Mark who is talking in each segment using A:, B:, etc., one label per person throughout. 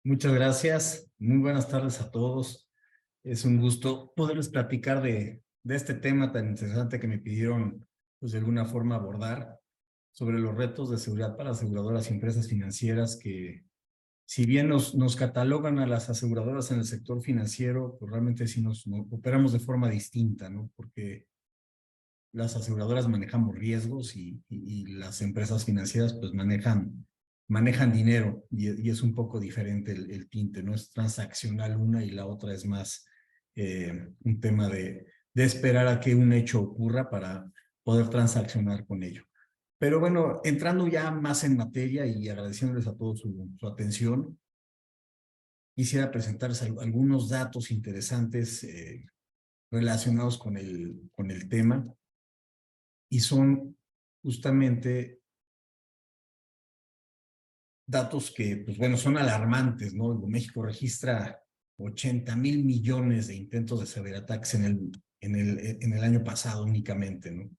A: Muchas gracias. Muy buenas tardes a todos. Es un gusto poderles platicar de este tema tan interesante que me pidieron, pues de alguna forma abordar sobre los retos de seguridad para aseguradoras y empresas financieras que, si bien nos catalogan a las aseguradoras en el sector financiero, pues realmente sí operamos de forma distinta, ¿no? Porque las aseguradoras manejamos riesgos y las empresas financieras pues manejan dinero y es un poco diferente el tinte, no es transaccional una y la otra es más un tema de esperar a que un hecho ocurra para poder transaccionar con ello. Pero bueno, entrando ya más en materia y agradeciéndoles a todos su atención, quisiera presentarles algunos datos interesantes relacionados con el tema y son justamente datos que, pues bueno, son alarmantes, ¿no? México registra 80,000 millones de intentos de ciberataques en el año pasado únicamente, ¿no?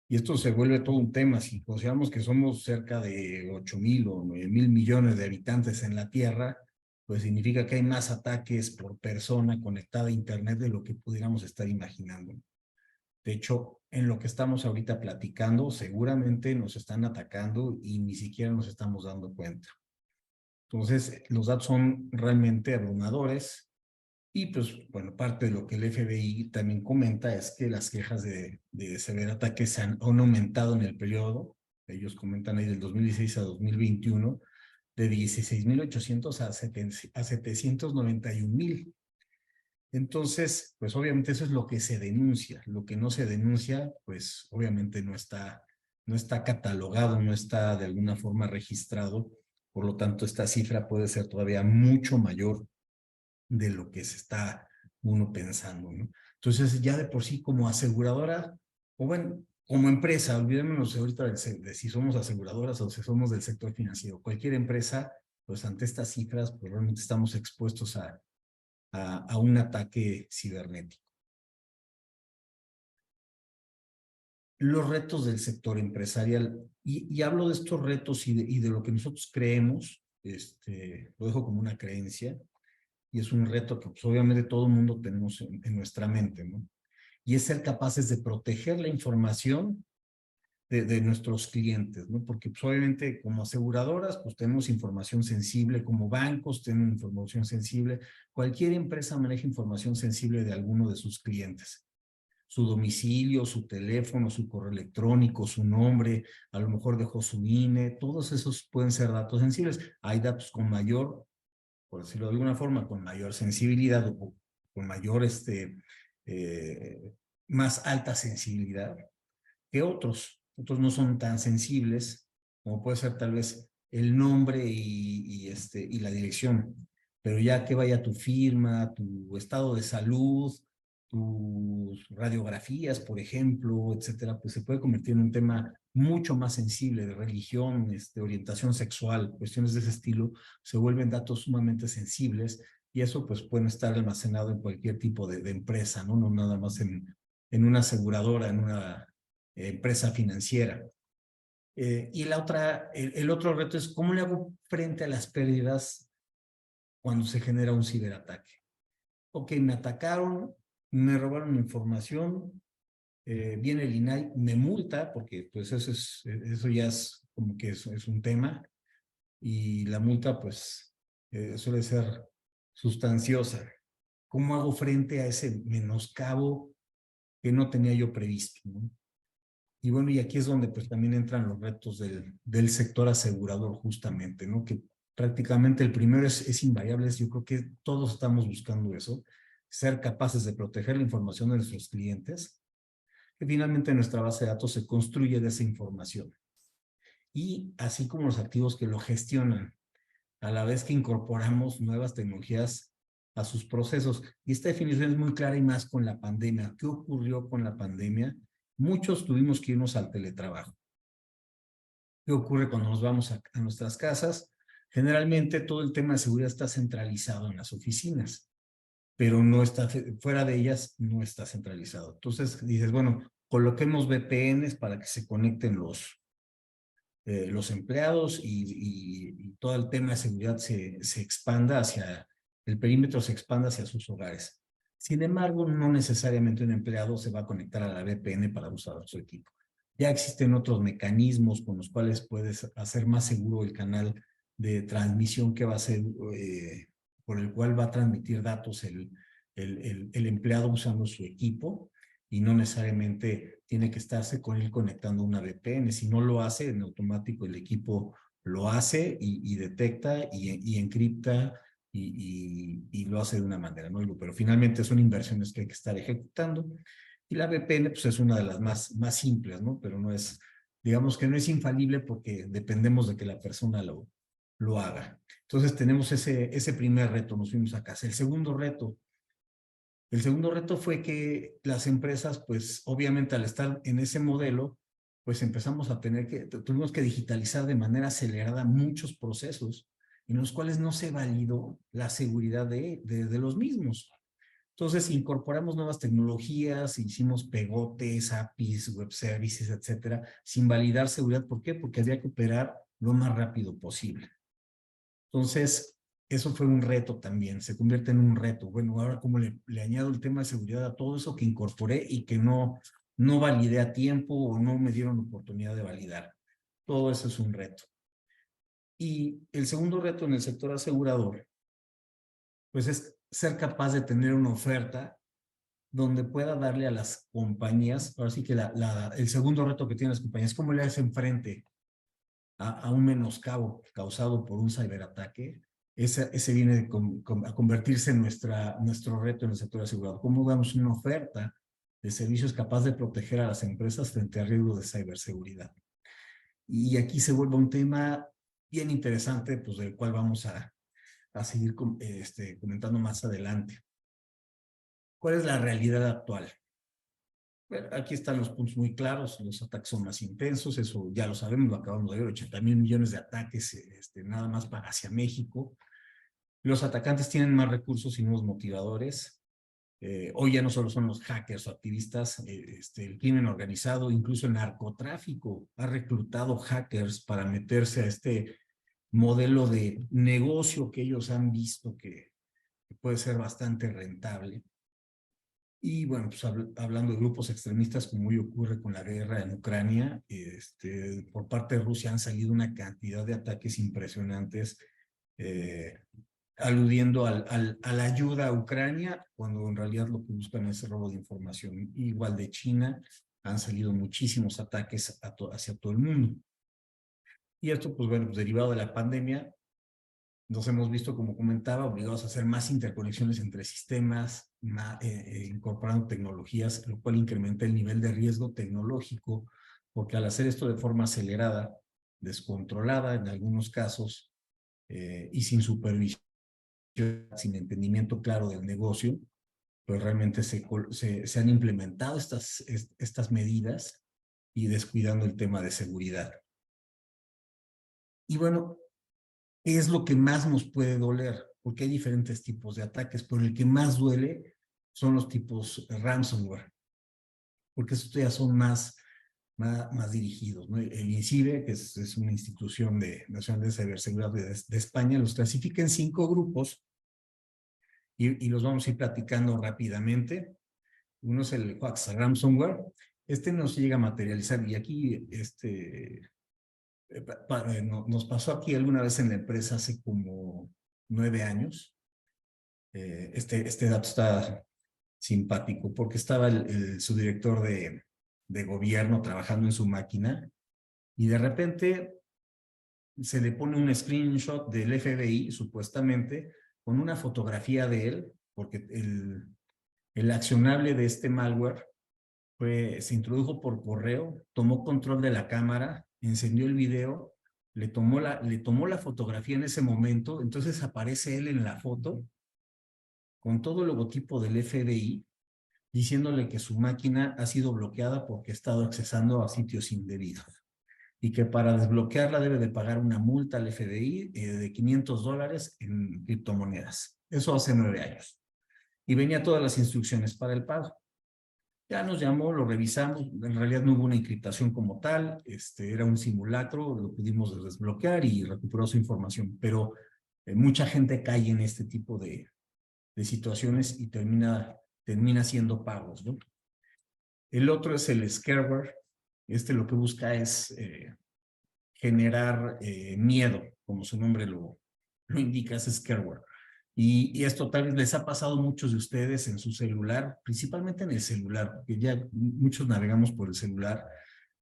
A: Y esto se vuelve todo un tema. Si consideramos que somos cerca de 8,000 o 9,000 millones de habitantes en la Tierra, pues significa que hay más ataques por persona conectada a Internet de lo que pudiéramos estar imaginando. De hecho, en lo que estamos ahorita platicando, seguramente nos están atacando y ni siquiera nos estamos dando cuenta. Entonces, los datos son realmente abrumadores y pues, bueno, parte de lo que el FBI también comenta es que las quejas de ciberataques han aumentado en el periodo, ellos comentan ahí del 2016 a 2021, de 16,800 a 791,000. Entonces, pues obviamente eso es lo que se denuncia. Lo que no se denuncia, pues obviamente no está catalogado, no está de alguna forma registrado. Por lo tanto, esta cifra puede ser todavía mucho mayor de lo que se está uno pensando, ¿no? Entonces, ya de por sí como aseguradora, o bueno, como empresa, olvidémonos ahorita de si somos aseguradoras o si somos del sector financiero. Cualquier empresa, pues ante estas cifras, pues realmente estamos expuestos a un ataque cibernético. Los retos del sector empresarial, y hablo de estos retos y de lo que nosotros creemos, lo dejo como una creencia, y es un reto que pues, obviamente todo el mundo tenemos en nuestra mente, ¿no? Y es ser capaces de proteger la información de nuestros clientes, ¿no? Porque pues, obviamente como aseguradoras, pues tenemos información sensible, como bancos tienen información sensible, cualquier empresa maneja información sensible de alguno de sus clientes. Su domicilio, su teléfono, su correo electrónico, su nombre, a lo mejor dejó su INE, todos esos pueden ser datos sensibles. Hay datos con mayor, por decirlo de alguna forma, con mayor sensibilidad o con mayor, más alta sensibilidad que otros. Otros no son tan sensibles como puede ser tal vez el nombre y la dirección. Pero ya que vaya tu firma, tu estado de salud, tus radiografías, por ejemplo, etcétera, pues se puede convertir en un tema mucho más sensible de religión, orientación sexual, cuestiones de ese estilo, se vuelven datos sumamente sensibles y eso pues puede estar almacenado en cualquier tipo de empresa, ¿no? No nada más en una aseguradora, en una empresa financiera. Y el otro reto es cómo le hago frente a las pérdidas cuando se genera un ciberataque. Ok, me atacaron, me robaron información, viene el INAI, me multa, porque pues eso ya es como que es un tema, y la multa pues suele ser sustanciosa. ¿Cómo hago frente a ese menoscabo que no tenía yo previsto, ¿no? Y bueno, y aquí es donde pues también entran los retos del sector asegurador justamente, ¿no? Que prácticamente el primero es invariable, yo creo que todos estamos buscando eso, ser capaces de proteger la información de nuestros clientes, que finalmente nuestra base de datos se construye de esa información. Y así como los activos que lo gestionan, a la vez que incorporamos nuevas tecnologías a sus procesos. Y esta definición es muy clara y más con la pandemia. ¿Qué ocurrió con la pandemia? Muchos tuvimos que irnos al teletrabajo. ¿Qué ocurre cuando nos vamos a nuestras casas? Generalmente todo el tema de seguridad está centralizado en las oficinas, pero no está, fuera de ellas no está centralizado. Entonces dices, bueno, coloquemos VPNs para que se conecten los empleados y todo el tema de seguridad se expanda hacia, el perímetro se expanda hacia sus hogares. Sin embargo, no necesariamente un empleado se va a conectar a la VPN para usar su equipo. Ya existen otros mecanismos con los cuales puedes hacer más seguro el canal de transmisión que va a ser, por el cual va a transmitir datos el empleado usando su equipo, y no necesariamente tiene que estarse con él conectando una VPN. Si no lo hace, en automático el equipo lo hace y detecta y encripta y lo hace de una manera, ¿no? Pero finalmente son inversiones que hay que estar ejecutando. Y la VPN pues es una de las más simples, ¿no? Pero no es, digamos que no es infalible porque dependemos de que la persona lo haga. Entonces tenemos ese primer reto, nos fuimos a casa. El segundo reto fue que las empresas, pues obviamente al estar en ese modelo, pues empezamos a tuvimos que digitalizar de manera acelerada muchos procesos en los cuales no se validó la seguridad de los mismos. Entonces incorporamos nuevas tecnologías, hicimos pegotes, APIs, web services, etcétera, sin validar seguridad. ¿Por qué? Porque había que operar lo más rápido posible. Entonces, eso fue un reto también, se convierte en un reto. Bueno, ahora cómo le añado el tema de seguridad a todo eso que incorporé y que no validé a tiempo o no me dieron oportunidad de validar. Todo eso es un reto. Y el segundo reto en el sector asegurador, pues es ser capaz de tener una oferta donde pueda darle a las compañías, ahora sí que el segundo reto que tienen las compañías, ¿cómo le hacen frente a un menoscabo causado por un ciberataque? Ese viene a convertirse en nuestro reto en el sector asegurado. ¿Cómo damos una oferta de servicios capaz de proteger a las empresas frente a riesgos de ciberseguridad? Y aquí se vuelve un tema bien interesante, pues del cual vamos a seguir comentando más adelante. ¿Cuál es la realidad actual? Bueno, aquí están los puntos muy claros, los ataques son más intensos, eso ya lo sabemos, lo acabamos de ver, 80,000 millones de ataques nada más para hacia México. Los atacantes tienen más recursos y nuevos motivadores. Hoy ya no solo son los hackers o activistas, el crimen organizado, incluso el narcotráfico ha reclutado hackers para meterse a este modelo de negocio que ellos han visto que puede ser bastante rentable. Y bueno, pues hablando de grupos extremistas, como hoy ocurre con la guerra en Ucrania, por parte de Rusia han salido una cantidad de ataques impresionantes, aludiendo a la ayuda a Ucrania, cuando en realidad lo que buscan es robo de información. Igual de China, han salido muchísimos ataques hacia todo el mundo. Y esto, pues bueno, pues derivado de la pandemia, nos hemos visto, como comentaba, obligados a hacer más interconexiones entre sistemas, incorporando tecnologías, lo cual incrementa el nivel de riesgo tecnológico, porque al hacer esto de forma acelerada, descontrolada en algunos casos, y sin supervisión, sin entendimiento claro del negocio, pues realmente se han implementado estas medidas y descuidando el tema de seguridad. Y bueno, ¿qué es lo que más nos puede doler? Porque hay diferentes tipos de ataques, pero el que más duele son los tipos ransomware, porque estos ya son más dirigidos, ¿no? El INCIBE, que es una institución nacional de ciberseguridad de España, los clasifica en 5 grupos y los vamos a ir platicando rápidamente. Uno es el Wax Ransomware. No se llega a materializar y aquí nos pasó aquí alguna vez en la empresa hace como 9 años. Este dato está simpático porque estaba su director de gobierno trabajando en su máquina y de repente se le pone un screenshot del FBI, supuestamente, con una fotografía de él, porque el accionable de este malware se introdujo por correo, tomó control de la cámara, encendió el video, le tomó la fotografía en ese momento, entonces aparece él en la foto con todo el logotipo del FBI, diciéndole que su máquina ha sido bloqueada porque ha estado accesando a sitios indebidos y que para desbloquearla debe de pagar una multa al FBI de $500 en criptomonedas. Eso hace 9 años. Y venía todas las instrucciones para el pago. Ya nos llamó, lo revisamos, en realidad no hubo una encriptación como tal, era un simulacro, lo pudimos desbloquear y recuperó su información, pero mucha gente cae en este tipo de situaciones y termina haciendo pagos, ¿no? El otro es el scareware. Lo que busca es generar miedo, como su nombre lo indica, es scareware. Y esto tal vez les ha pasado a muchos de ustedes en su celular, principalmente en el celular, porque ya muchos navegamos por el celular.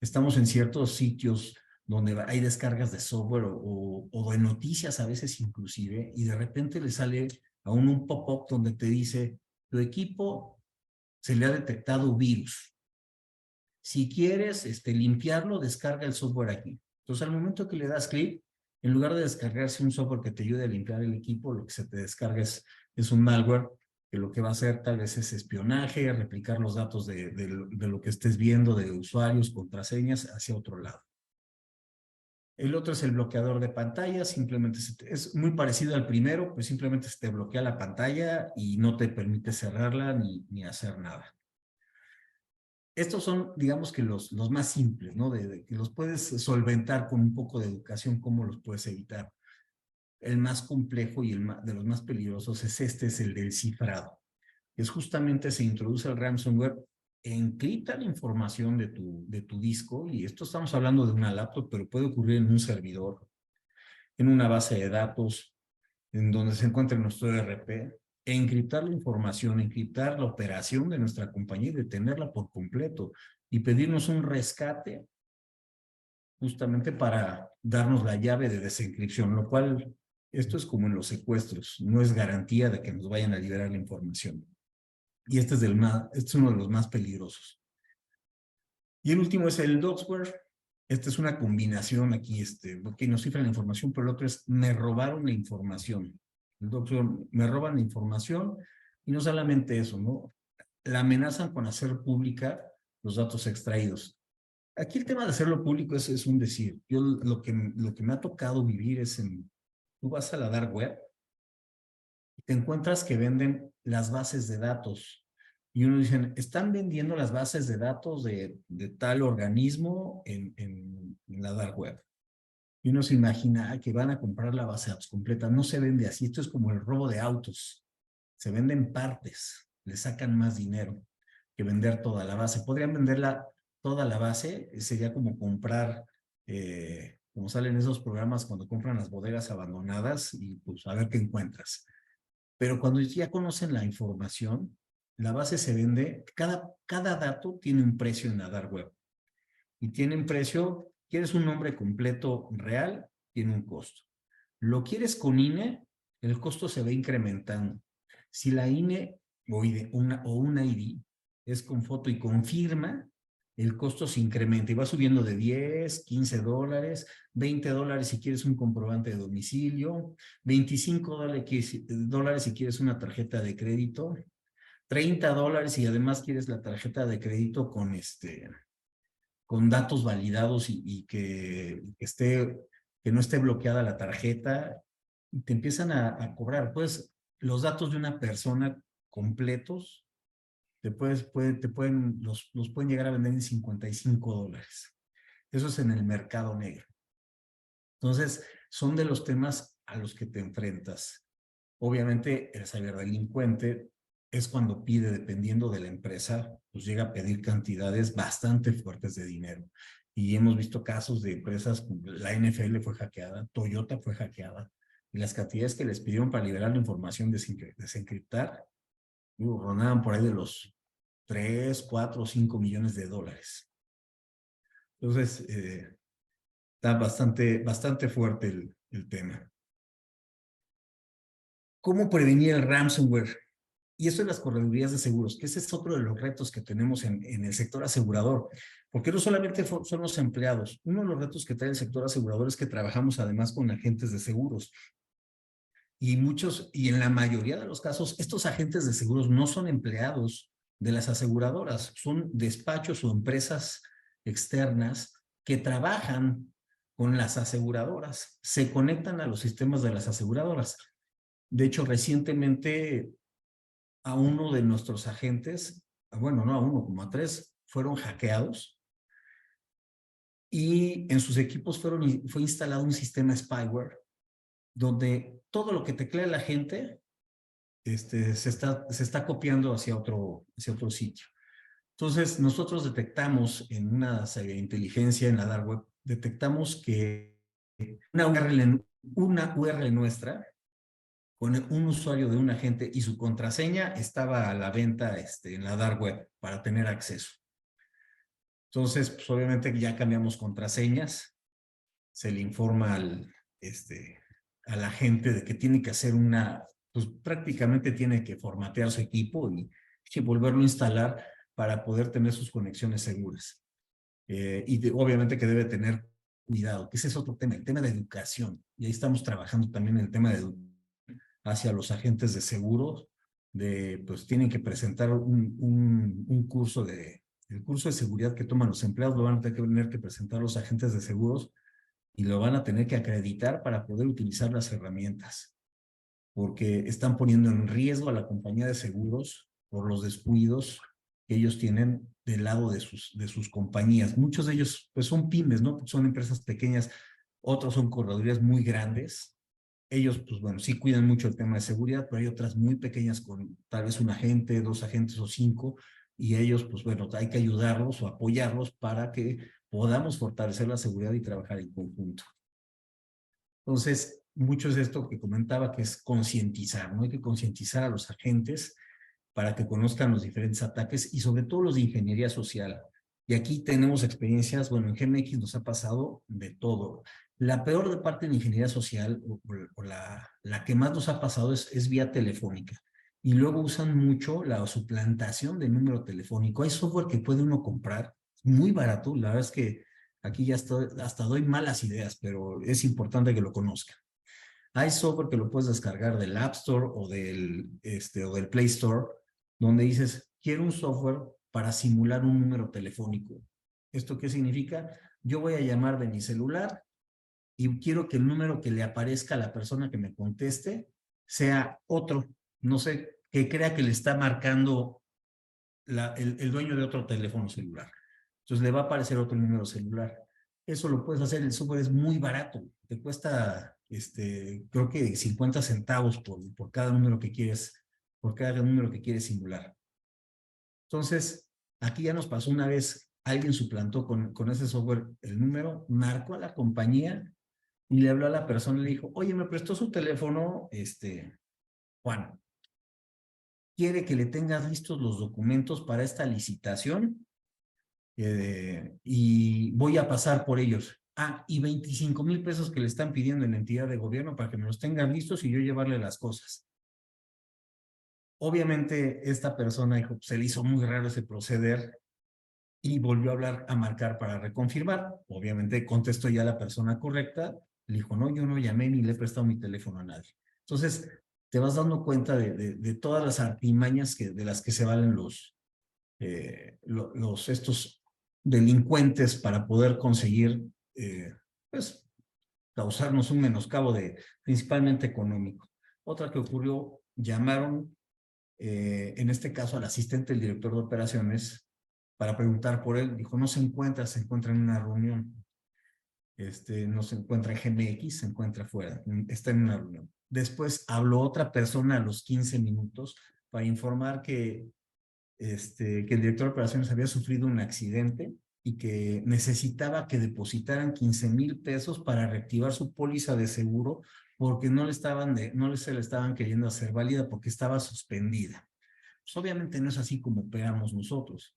A: Estamos en ciertos sitios donde hay descargas de software o de noticias a veces inclusive, y de repente le sale a uno un pop-up donde te dice, tu equipo se le ha detectado virus. Si quieres limpiarlo, descarga el software aquí. Entonces, al momento que le das clic, en lugar de descargarse un software que te ayude a limpiar el equipo, lo que se te descarga es un malware que lo que va a hacer tal vez es espionaje, replicar los datos de lo que estés viendo, de usuarios, contraseñas, hacia otro lado. El otro es el bloqueador de pantalla, simplemente es muy parecido al primero, pues simplemente se te bloquea la pantalla y no te permite cerrarla ni hacer nada. Estos son, digamos que los más simples, ¿no? De que los puedes solventar con un poco de educación, cómo los puedes evitar. El más complejo y de los más peligrosos es el del cifrado. Es justamente se introduce el ransomware, encripta la información de tu disco, y esto estamos hablando de una laptop, pero puede ocurrir en un servidor, en una base de datos, en donde se encuentra nuestro ERP, encriptar la información, encriptar la operación de nuestra compañía y detenerla por completo y pedirnos un rescate justamente para darnos la llave de desencripción, lo cual esto es como en los secuestros, no es garantía de que nos vayan a liberar la información. Y este es uno de los más peligrosos. Y el último es el doxware. Esta es una combinación aquí, porque nos cifra la información, pero el otro es me robaron la información. El doxware, me roban la información, y no solamente eso, ¿no? La amenazan con hacer pública los datos extraídos. Aquí el tema de hacerlo público es un decir. Yo lo que me ha tocado vivir es tú vas a la dark web y te encuentras que venden las bases de datos. Y uno dice, están vendiendo las bases de datos de tal organismo en la dark web. Y uno se imagina que van a comprar la base de datos completa. No se vende así. Esto es como el robo de autos. Se venden partes. Le sacan más dinero que vender toda la base. Podrían venderla toda la base. Sería como comprar, como salen esos programas cuando compran las bodegas abandonadas y pues a ver qué encuentras. Pero cuando ya conocen la información, la base se vende, cada dato tiene un precio en la dark web. Y tiene un precio, quieres un nombre completo real, tiene un costo. Lo quieres con INE, el costo se va incrementando. Si la INE o una ID es con foto y con firma, el costo se incrementa y va subiendo de 10, 15 dólares, 20 dólares si quieres un comprobante de domicilio, 25 dólares si quieres una tarjeta de crédito, 30 dólares si además quieres la tarjeta de crédito con datos validados y que no esté bloqueada la tarjeta, y te empiezan a cobrar. Pues los datos de una persona completos los pueden llegar a vender en 55 dólares. Eso es en el mercado negro. Entonces, son de los temas a los que te enfrentas. Obviamente, el ciberdelincuente es cuando pide, dependiendo de la empresa, pues llega a pedir cantidades bastante fuertes de dinero. Y hemos visto casos de empresas, la NFL fue hackeada, Toyota fue hackeada, y las cantidades que les pidieron para liberar la información, desencriptar, rondaban por ahí de los 3, 4, 5 millones de dólares. Entonces, está bastante fuerte el tema. ¿Cómo prevenir el ransomware? Y eso en las corredurías de seguros, que ese es otro de los retos que tenemos en el sector asegurador, porque no solamente son los empleados. Uno de los retos que trae el sector asegurador es que trabajamos además con agentes de seguros. Y en la mayoría de los casos, estos agentes de seguros no son empleados de las aseguradoras, son despachos o empresas externas que trabajan con las aseguradoras, se conectan a los sistemas de las aseguradoras. De hecho, recientemente a uno de nuestros agentes bueno, no a uno, como a tres, fueron hackeados y en sus equipos fue instalado un sistema spyware donde todo lo que teclea la gente se está copiando hacia otro sitio. Entonces, nosotros detectamos en una inteligencia en la dark web, detectamos que una URL nuestra con un usuario de un agente y su contraseña estaba a la venta en la dark web para tener acceso. Entonces, pues obviamente ya cambiamos contraseñas, se le informa a la gente de que tiene que hacer pues prácticamente tiene que formatear su equipo y volverlo a instalar para poder tener sus conexiones seguras. Obviamente que debe tener cuidado, que ese es otro tema, el tema de educación. Y ahí estamos trabajando también en el tema de educación hacia los agentes de seguros, pues tienen que presentar un curso el curso de seguridad que toman los empleados, lo van a tener que presentar los agentes de seguros y lo van a tener que acreditar para poder utilizar las herramientas, porque están poniendo en riesgo a la compañía de seguros por los descuidos que ellos tienen del lado de sus compañías. Muchos de ellos pues son pymes, ¿no? Son empresas pequeñas, otros son corredurías muy grandes. Ellos, pues bueno, sí cuidan mucho el tema de seguridad, pero hay otras muy pequeñas con tal vez un agente, dos agentes o cinco, y ellos, pues bueno, hay que ayudarlos o apoyarlos para que podamos fortalecer la seguridad y trabajar en conjunto. Entonces, mucho es esto que comentaba, que es concientizar, ¿no? Hay que concientizar a los agentes para que conozcan los diferentes ataques y sobre todo los de ingeniería social. Y aquí tenemos experiencias, bueno, en GMX nos ha pasado de todo. La peor de parte de la ingeniería social, o la que más nos ha pasado es vía telefónica. Y luego usan mucho la suplantación del número telefónico. Hay software que puede uno comprar muy barato. La verdad es que aquí ya hasta doy malas ideas, pero es importante que lo conozcan. Hay software que lo puedes descargar del App Store o del Play Store, donde dices, quiero un software para simular un número telefónico. ¿Esto qué significa? Yo voy a llamar de mi celular y quiero que el número que le aparezca a la persona que me conteste sea otro. No sé, que crea que le está marcando el dueño de otro teléfono celular. Entonces le va a aparecer otro número celular. Eso lo puedes hacer, el software es muy barato, te cuesta, creo que 50 centavos por cada número que quieres, por cada número que quieres simular. Entonces, aquí ya nos pasó una vez, alguien suplantó con ese software el número, marcó a la compañía y le habló a la persona y le dijo, oye, me prestó su teléfono, Juan, quiere que le tengas listos los documentos para esta licitación y voy a pasar por ellos. Ah, y 25,000 pesos que le están pidiendo en la entidad de gobierno para que me los tengan listos y yo llevarle las cosas. Obviamente esta persona dijo, se le hizo muy raro ese proceder y volvió a hablar, a marcar para reconfirmar. Obviamente contestó ya la persona correcta, le dijo, no, yo no llamé ni le he prestado mi teléfono a nadie. Entonces, te vas dando cuenta de todas las artimañas de las que se valen estos delincuentes para poder conseguir, pues, causarnos un menoscabo principalmente económico. Otra que ocurrió, llamaron, en este caso al asistente del director de operaciones para preguntar por él, dijo, no se encuentra en una reunión, no se encuentra en GMX, se encuentra fuera, está en una reunión. Después habló otra persona a los 15 minutos para informar que el director de operaciones había sufrido un accidente y que necesitaba que depositaran 15,000 pesos para reactivar su póliza de seguro porque no se le estaban queriendo hacer válida porque estaba suspendida. Pues obviamente no es así como operamos nosotros.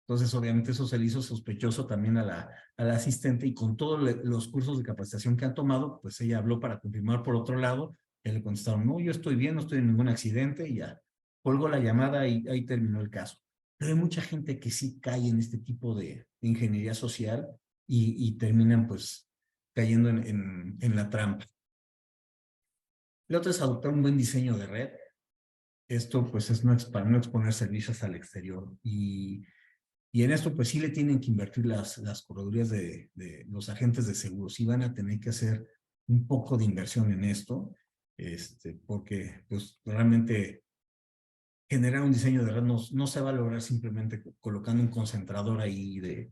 A: Entonces, obviamente eso se le hizo sospechoso también a la asistente y con todos los cursos de capacitación que han tomado, pues ella habló para confirmar por otro lado, que le contestaron, no, yo estoy bien, no estoy en ningún accidente y ya. Colgó la llamada y ahí terminó el caso. Pero hay mucha gente que sí cae en este tipo de ingeniería social y terminan pues cayendo en la trampa. La otra es adoptar un buen diseño de red. Esto pues es para no exponer servicios al exterior y en esto, pues sí le tienen que invertir las corredurías de los agentes de seguros. Sí van a tener que hacer un poco de inversión en esto, porque pues realmente generar un diseño de red no se va a lograr simplemente colocando un concentrador ahí de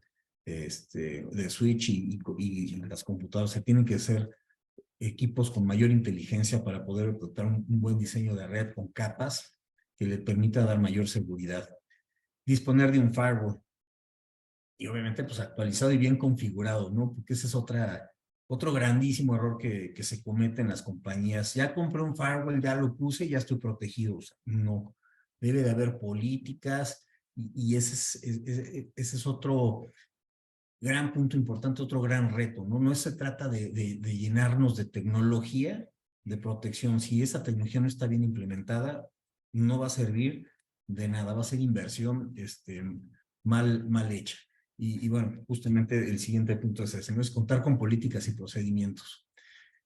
A: switch y las computadoras. Se tienen que hacer equipos con mayor inteligencia para poder adoptar un buen diseño de red con capas que le permita dar mayor seguridad. Disponer de un firewall y obviamente pues actualizado y bien configurado, ¿no? Porque ese es otro grandísimo error que se comete en las compañías. Ya compré un firewall, ya lo puse, ya estoy protegido. O sea, no, debe de haber políticas y ese es otro gran punto importante, otro gran reto, ¿no? No se trata de llenarnos de tecnología de protección. Si esa tecnología no está bien implementada, no va a servir de nada, va a ser inversión mal hecha. Y bueno, justamente el siguiente punto es ese, ¿no? Es contar con políticas y procedimientos.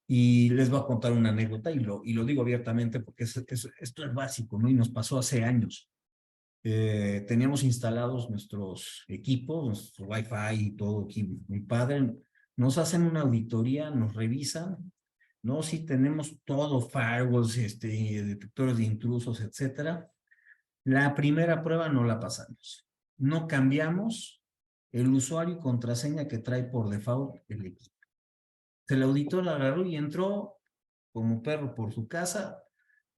A: Y les voy a contar una anécdota y lo digo abiertamente porque esto es básico, ¿no? Y nos pasó hace años. Teníamos instalados nuestros equipos, nuestro Wi-Fi y todo aquí. Mi padre nos hacen una auditoría, nos revisan, ¿no? Si tenemos todo, firewalls, detectores de intrusos, etcétera. La primera prueba no la pasamos. No cambiamos el usuario y contraseña que trae por default el equipo. El auditor la agarró y entró como perro por su casa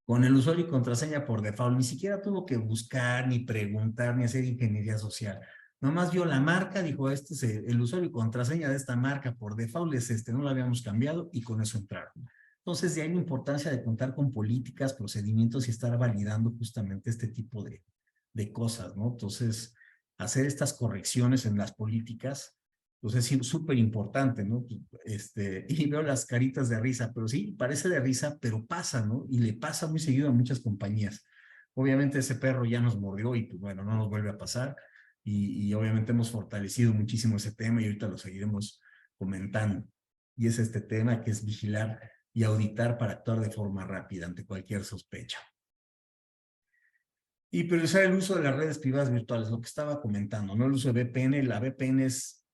A: con el usuario y contraseña por default. Ni siquiera tuvo que buscar, ni preguntar, ni hacer ingeniería social. Nomás vio la marca, dijo, este es el usuario y contraseña de esta marca por default es este, no lo habíamos cambiado y con eso entraron. Entonces, de ahí la importancia de contar con políticas, procedimientos y estar validando justamente este tipo de cosas, ¿no? Entonces, hacer estas correcciones en las políticas, pues es súper importante, ¿no? Y veo las caritas de risa, pero sí, parece de risa, pero pasa, ¿no? Y le pasa muy seguido a muchas compañías. Obviamente ese perro ya nos mordió y pues bueno, no nos vuelve a pasar. Y obviamente hemos fortalecido muchísimo ese tema y ahorita lo seguiremos comentando. Y es este tema que es vigilar y auditar para actuar de forma rápida ante cualquier sospecha. Y priorizar el uso de las redes privadas virtuales, lo que estaba comentando, ¿no? El uso de VPN, la VPN es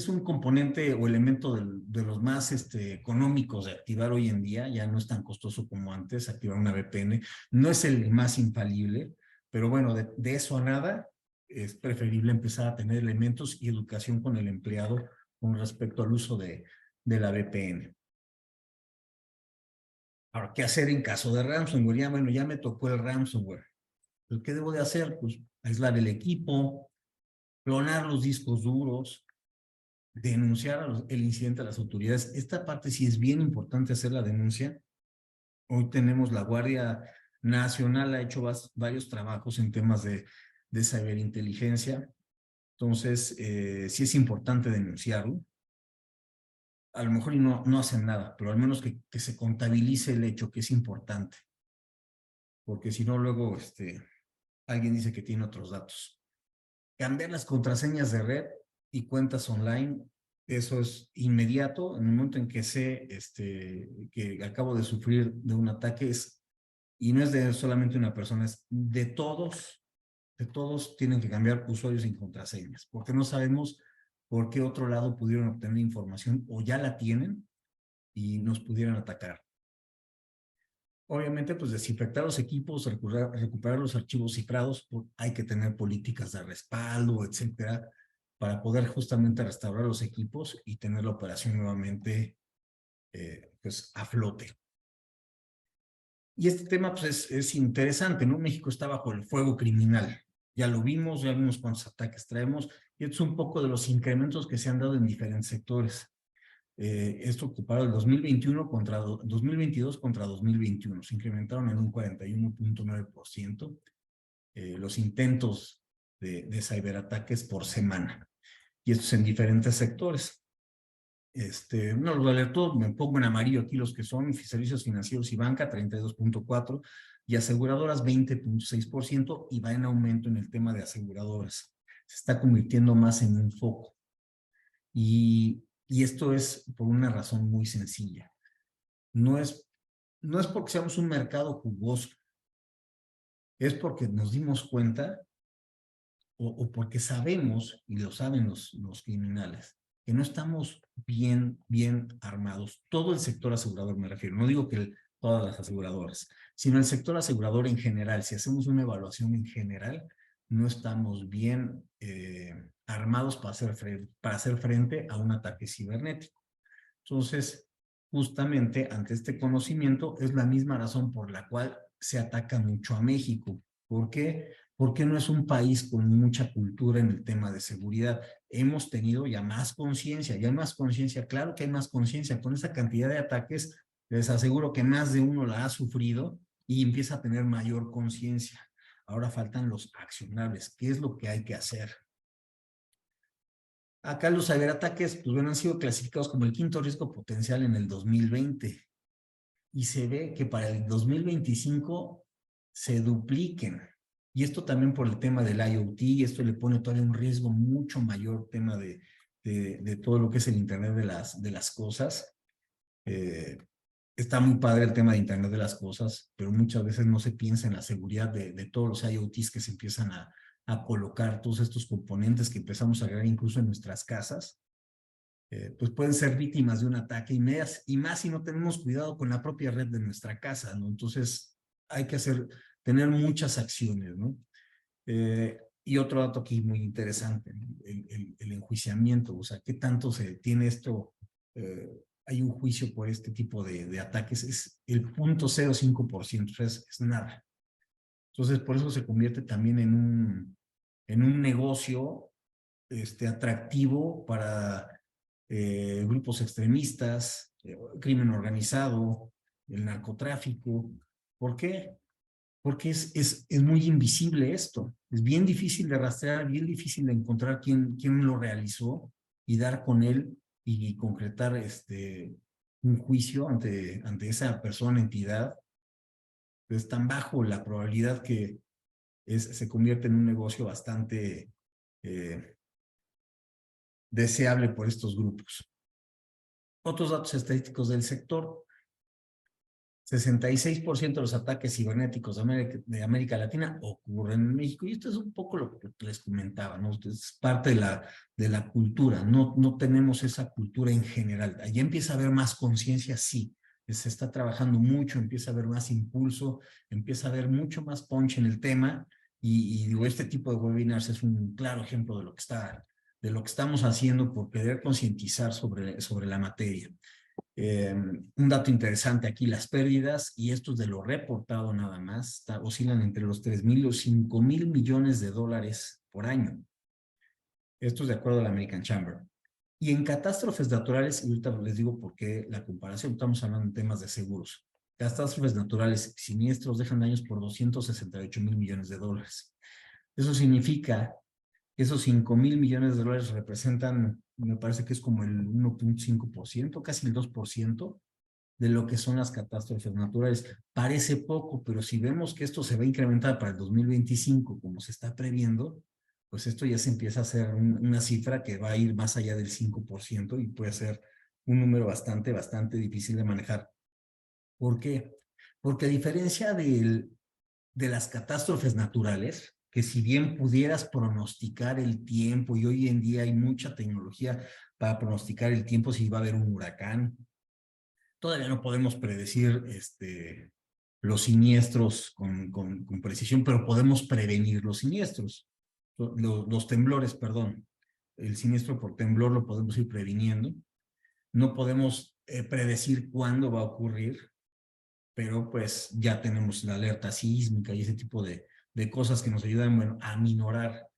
A: un componente o elemento de los más económicos de activar hoy en día, ya no es tan costoso como antes activar una VPN, no es el más infalible, pero bueno, de eso a nada, es preferible empezar a tener elementos y educación con el empleado con respecto al uso de la VPN. Ahora, ¿qué hacer en caso de ransomware? Ya, bueno, ya me tocó el ransomware. ¿Qué debo de hacer? Pues aislar el equipo, clonar los discos duros, denunciar el incidente a las autoridades. Esta parte sí es bien importante hacer la denuncia. Hoy tenemos la Guardia Nacional, ha hecho varios trabajos en temas de ciberinteligencia. Entonces, sí es importante denunciarlo. A lo mejor no hacen nada, pero al menos que se contabilice el hecho, que es importante. Porque si no, luego alguien dice que tiene otros datos. Cambiar las contraseñas de red y cuentas online, eso es inmediato. En el momento en que sé que acabo de sufrir de un ataque, y no es de solamente una persona, es de todos tienen que cambiar usuarios y contraseñas, porque no sabemos por qué otro lado pudieron obtener información o ya la tienen y nos pudieran atacar. Obviamente, pues desinfectar los equipos, recuperar los archivos cifrados, hay que tener políticas de respaldo, etcétera, para poder justamente restaurar los equipos y tener la operación nuevamente pues a flote. Y este tema pues es interesante, ¿no? México está bajo el fuego criminal. Ya lo vimos, ya vimos cuántos ataques traemos, y esto es un poco de los incrementos que se han dado en diferentes sectores. Esto comparado el 2022 contra 2021, se incrementaron en un 41.9% los intentos de ciberataques por semana. Y esto es en diferentes sectores. No los alertó, me pongo en amarillo aquí los que son servicios financieros y banca, 32.4%, y aseguradoras, 20.6%, y va en aumento en el tema de aseguradoras. Se está convirtiendo más en un foco. Y esto es por una razón muy sencilla. No es porque seamos un mercado jugoso, es porque nos dimos cuenta o porque sabemos, y lo saben los criminales, que no estamos bien armados. Todo el sector asegurador me refiero. No digo que todas las aseguradoras, sino el sector asegurador en general. Si hacemos una evaluación en general, no estamos bien armados para hacer frente a un ataque cibernético. Entonces, justamente ante este conocimiento es la misma razón por la cual se ataca mucho a México. ¿Por qué? Porque no es un país con mucha cultura en el tema de seguridad. Hemos tenido ya más conciencia, claro que hay más conciencia. Con esa cantidad de ataques, les aseguro que más de uno la ha sufrido y empieza a tener mayor conciencia. Ahora faltan los accionables. ¿Qué es lo que hay que hacer? Acá los ciberataques, pues bueno, han sido clasificados como el quinto riesgo potencial en el 2020 y se ve que para el 2025 se dupliquen. Y esto también por el tema del IoT, y esto le pone todavía un riesgo mucho mayor, tema de todo lo que es el Internet de las cosas. Está muy padre el tema de Internet de las cosas, pero muchas veces no se piensa en la seguridad de todos los IoTs que se empiezan a colocar, todos estos componentes que empezamos a agregar incluso en nuestras casas. Pues pueden ser víctimas de un ataque y más si no tenemos cuidado con la propia red de nuestra casa, ¿no? Entonces hay que tener muchas acciones, ¿no? Y otro dato aquí muy interesante, ¿no? El enjuiciamiento, o sea, ¿qué tanto se tiene esto? Hay un juicio por este tipo de ataques, es el 0.05%, o sea, es nada. Entonces, por eso se convierte también en un negocio atractivo para grupos extremistas, crimen organizado, el narcotráfico. ¿Por qué? Porque es muy invisible esto. Es bien difícil de rastrear, bien difícil de encontrar quién lo realizó y dar con él y concretar un juicio ante esa persona, entidad. Es tan bajo la probabilidad que se convierte en un negocio bastante eh, deseable por estos grupos. Otros datos estadísticos del sector: 66% de los ataques cibernéticos de América Latina ocurren en México. Y esto es un poco lo que les comentaba, ¿no? Es parte de la cultura. No tenemos esa cultura en general. Allí empieza a haber más conciencia, sí. Se está trabajando mucho, empieza a haber más impulso, empieza a haber mucho más punch en el tema. Y digo, este tipo de webinars es un claro ejemplo de lo que estamos haciendo por querer concientizar sobre la materia. Un dato interesante aquí: las pérdidas, y esto es de lo reportado nada más, oscilan entre los 3,000 y los 5,000 millones de dólares por año. Esto es de acuerdo a la American Chamber. Y en catástrofes naturales, y ahorita les digo por qué la comparación, estamos hablando de temas de seguros. Catástrofes naturales, siniestros, dejan daños por 268,000 millones de dólares. Eso significa que esos 5,000 millones de dólares representan, me parece que es como el 1.5%, casi el 2% de lo que son las catástrofes naturales. Parece poco, pero si vemos que esto se va a incrementar para el 2025, como se está previendo, pues esto ya se empieza a hacer una cifra que va a ir más allá del 5% y puede ser un número bastante difícil de manejar. ¿Por qué? Porque a diferencia de las catástrofes naturales, que si bien pudieras pronosticar el tiempo, y hoy en día hay mucha tecnología para pronosticar el tiempo, si va a haber un huracán, todavía no podemos predecir los siniestros con precisión, pero podemos prevenir los siniestros, los temblores, perdón. El siniestro por temblor lo podemos ir previniendo. No podemos predecir cuándo va a ocurrir, pero pues ya tenemos la alerta sísmica y ese tipo de cosas que nos ayudan, bueno, a minorar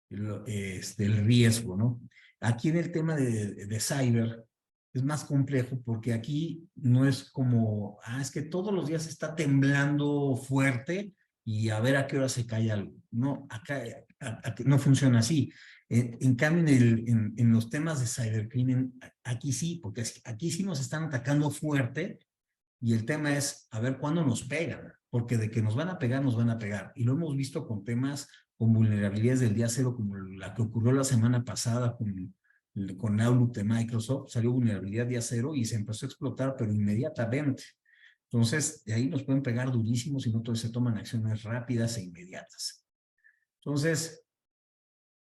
A: el riesgo, ¿no? Aquí en el tema de cyber es más complejo porque aquí no es como, es que todos los días está temblando fuerte y a ver a qué hora se cae algo. No, acá no funciona así. En cambio, en los temas de cybercrimen, aquí sí, porque aquí sí nos están atacando fuerte. Y el tema es a ver cuándo nos pegan, porque de que nos van a pegar, nos van a pegar. Y lo hemos visto con temas, con vulnerabilidades del día cero, como la que ocurrió la semana pasada con Outlook de Microsoft. Salió vulnerabilidad día cero y se empezó a explotar, pero inmediatamente. Entonces, de ahí nos pueden pegar durísimo si no se toman acciones rápidas e inmediatas. Entonces,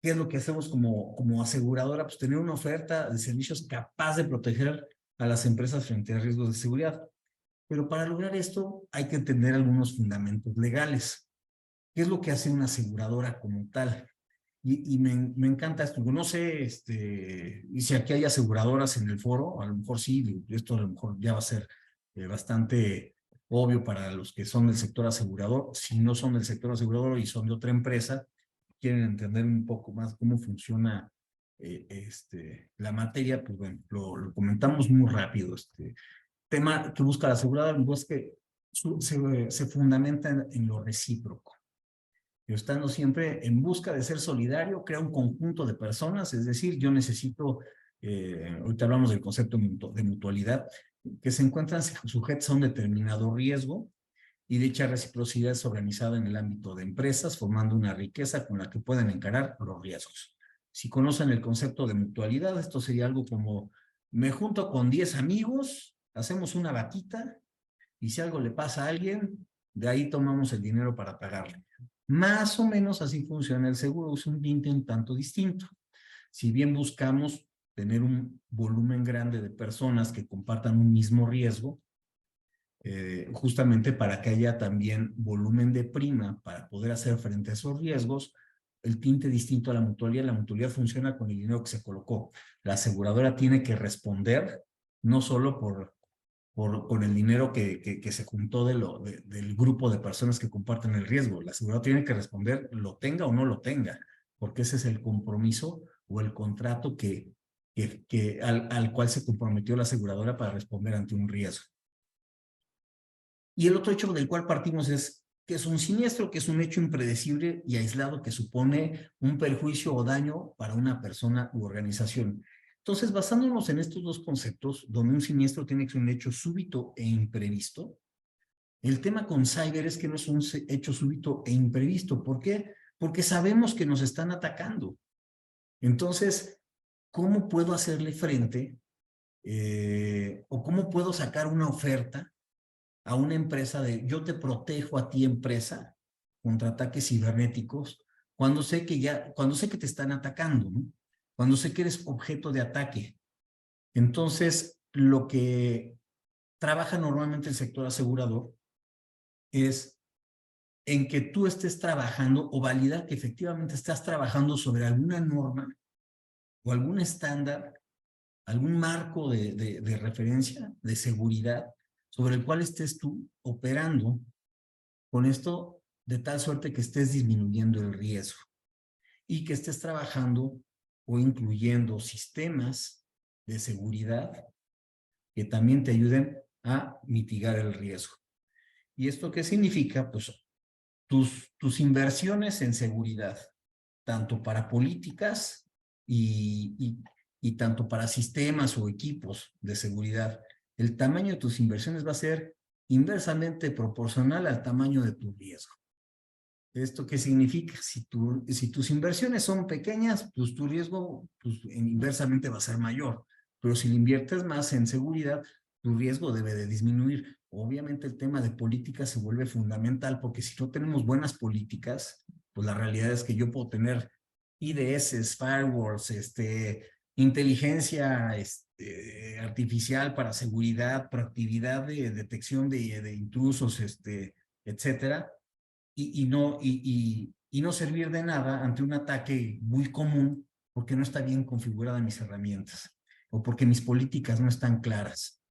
A: ¿qué es lo que hacemos como aseguradora? Pues tener una oferta de servicios capaz de proteger a las empresas frente a riesgos de seguridad. Pero para lograr esto hay que entender algunos fundamentos legales. ¿Qué es lo que hace una aseguradora como tal? Y me encanta esto. No sé y si aquí hay aseguradoras en el foro, a lo mejor sí, esto a lo mejor ya va a ser bastante obvio para los que son del sector asegurador. Si no son del sector asegurador y son de otra empresa, quieren entender un poco más cómo funciona la materia, pues bueno, lo comentamos muy rápido. Tema que busca la aseguradora, pues que se fundamenta en lo recíproco. Yo estando siempre en busca de ser solidario, crea un conjunto de personas, es decir, yo necesito, ahorita hablamos del concepto de mutualidad, que se encuentran sujetos a un determinado riesgo y dicha reciprocidad es organizada en el ámbito de empresas, formando una riqueza con la que pueden encarar los riesgos. Si conocen el concepto de mutualidad, esto sería algo como, me junto con 10 amigos, hacemos una vaquita y si algo le pasa a alguien, de ahí tomamos el dinero para pagarle. Más o menos así funciona el seguro, es un tinte un tanto distinto. Si bien buscamos tener un volumen grande de personas que compartan un mismo riesgo, justamente para que haya también volumen de prima para poder hacer frente a esos riesgos, el tinte distinto a la mutualidad funciona con el dinero que se colocó. La aseguradora tiene que responder no solo con el dinero que se juntó del grupo de personas que comparten el riesgo. La aseguradora tiene que responder, lo tenga o no lo tenga, porque ese es el compromiso o el contrato al cual se comprometió la aseguradora para responder ante un riesgo. Y el otro hecho del cual partimos es que es un siniestro, que es un hecho impredecible y aislado que supone un perjuicio o daño para una persona u organización. Entonces, basándonos en estos dos conceptos, donde un siniestro tiene que ser un hecho súbito e imprevisto, el tema con cyber es que no es un hecho súbito e imprevisto. ¿Por qué? Porque sabemos que nos están atacando. Entonces, ¿cómo puedo hacerle frente o cómo puedo sacar una oferta a una empresa de yo te protejo a ti empresa contra ataques cibernéticos cuando sé que te están atacando, ¿no? Cuando sé que eres objeto de ataque? Entonces, lo que trabaja normalmente el sector asegurador es en que tú estés trabajando o validar que efectivamente estás trabajando sobre alguna norma o algún estándar, algún marco de referencia, de seguridad, sobre el cual estés tú operando con esto de tal suerte que estés disminuyendo el riesgo y que estés trabajando o incluyendo sistemas de seguridad que también te ayuden a mitigar el riesgo. ¿Y esto qué significa? Pues tus inversiones en seguridad, tanto para políticas y tanto para sistemas o equipos de seguridad. El tamaño de tus inversiones va a ser inversamente proporcional al tamaño de tu riesgo. ¿Esto qué significa? Si tus inversiones son pequeñas, pues tu riesgo inversamente va a ser mayor. Pero si le inviertes más en seguridad, tu riesgo debe de disminuir. Obviamente el tema de política se vuelve fundamental porque si no tenemos buenas políticas, pues la realidad es que yo puedo tener IDS, firewalls, inteligencia artificial para seguridad, proactividad de detección de intrusos, etcétera, y no servir de nada ante un ataque muy común porque no está bien configurada mis herramientas o porque mis políticas no están claras.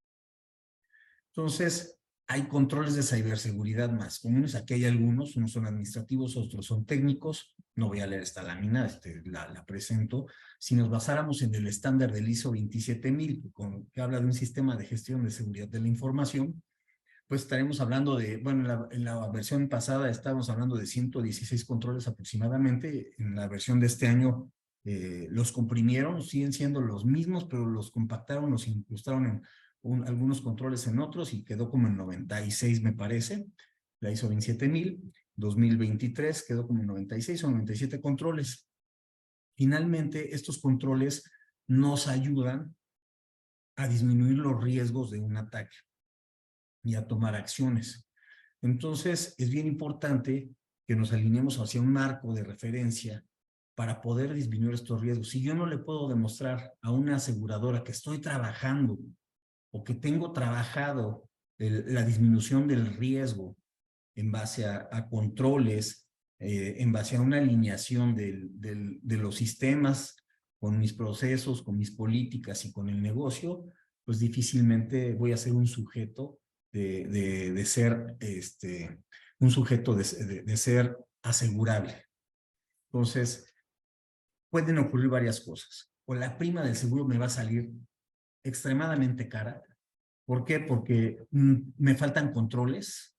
A: Entonces, hay controles de ciberseguridad más comunes. Aquí hay algunos, unos son administrativos, otros son técnicos. No voy a leer esta lámina, la presento. Si nos basáramos en el estándar del ISO 27000, que habla de un sistema de gestión de seguridad de la información, pues estaremos hablando de, bueno, en la versión pasada estábamos hablando de 116 controles aproximadamente. En la versión de este año los comprimieron, siguen siendo los mismos, pero los compactaron, los incrustaron en algunos controles en otros y quedó como en 96, me parece. La ISO 27000, 2023 quedó como en 96 o 97 controles. Finalmente, estos controles nos ayudan a disminuir los riesgos de un ataque y a tomar acciones. Entonces, es bien importante que nos alineemos hacia un marco de referencia para poder disminuir estos riesgos. Si yo no le puedo demostrar a una aseguradora que estoy trabajando o que tengo trabajado la disminución del riesgo en base a controles, en base a una alineación de los sistemas con mis procesos, con mis políticas y con el negocio, pues difícilmente voy a ser un sujeto de ser un sujeto de ser asegurable. Entonces, pueden ocurrir varias cosas. O la prima del seguro me va a salir extremadamente cara. ¿Por qué? Porque me faltan controles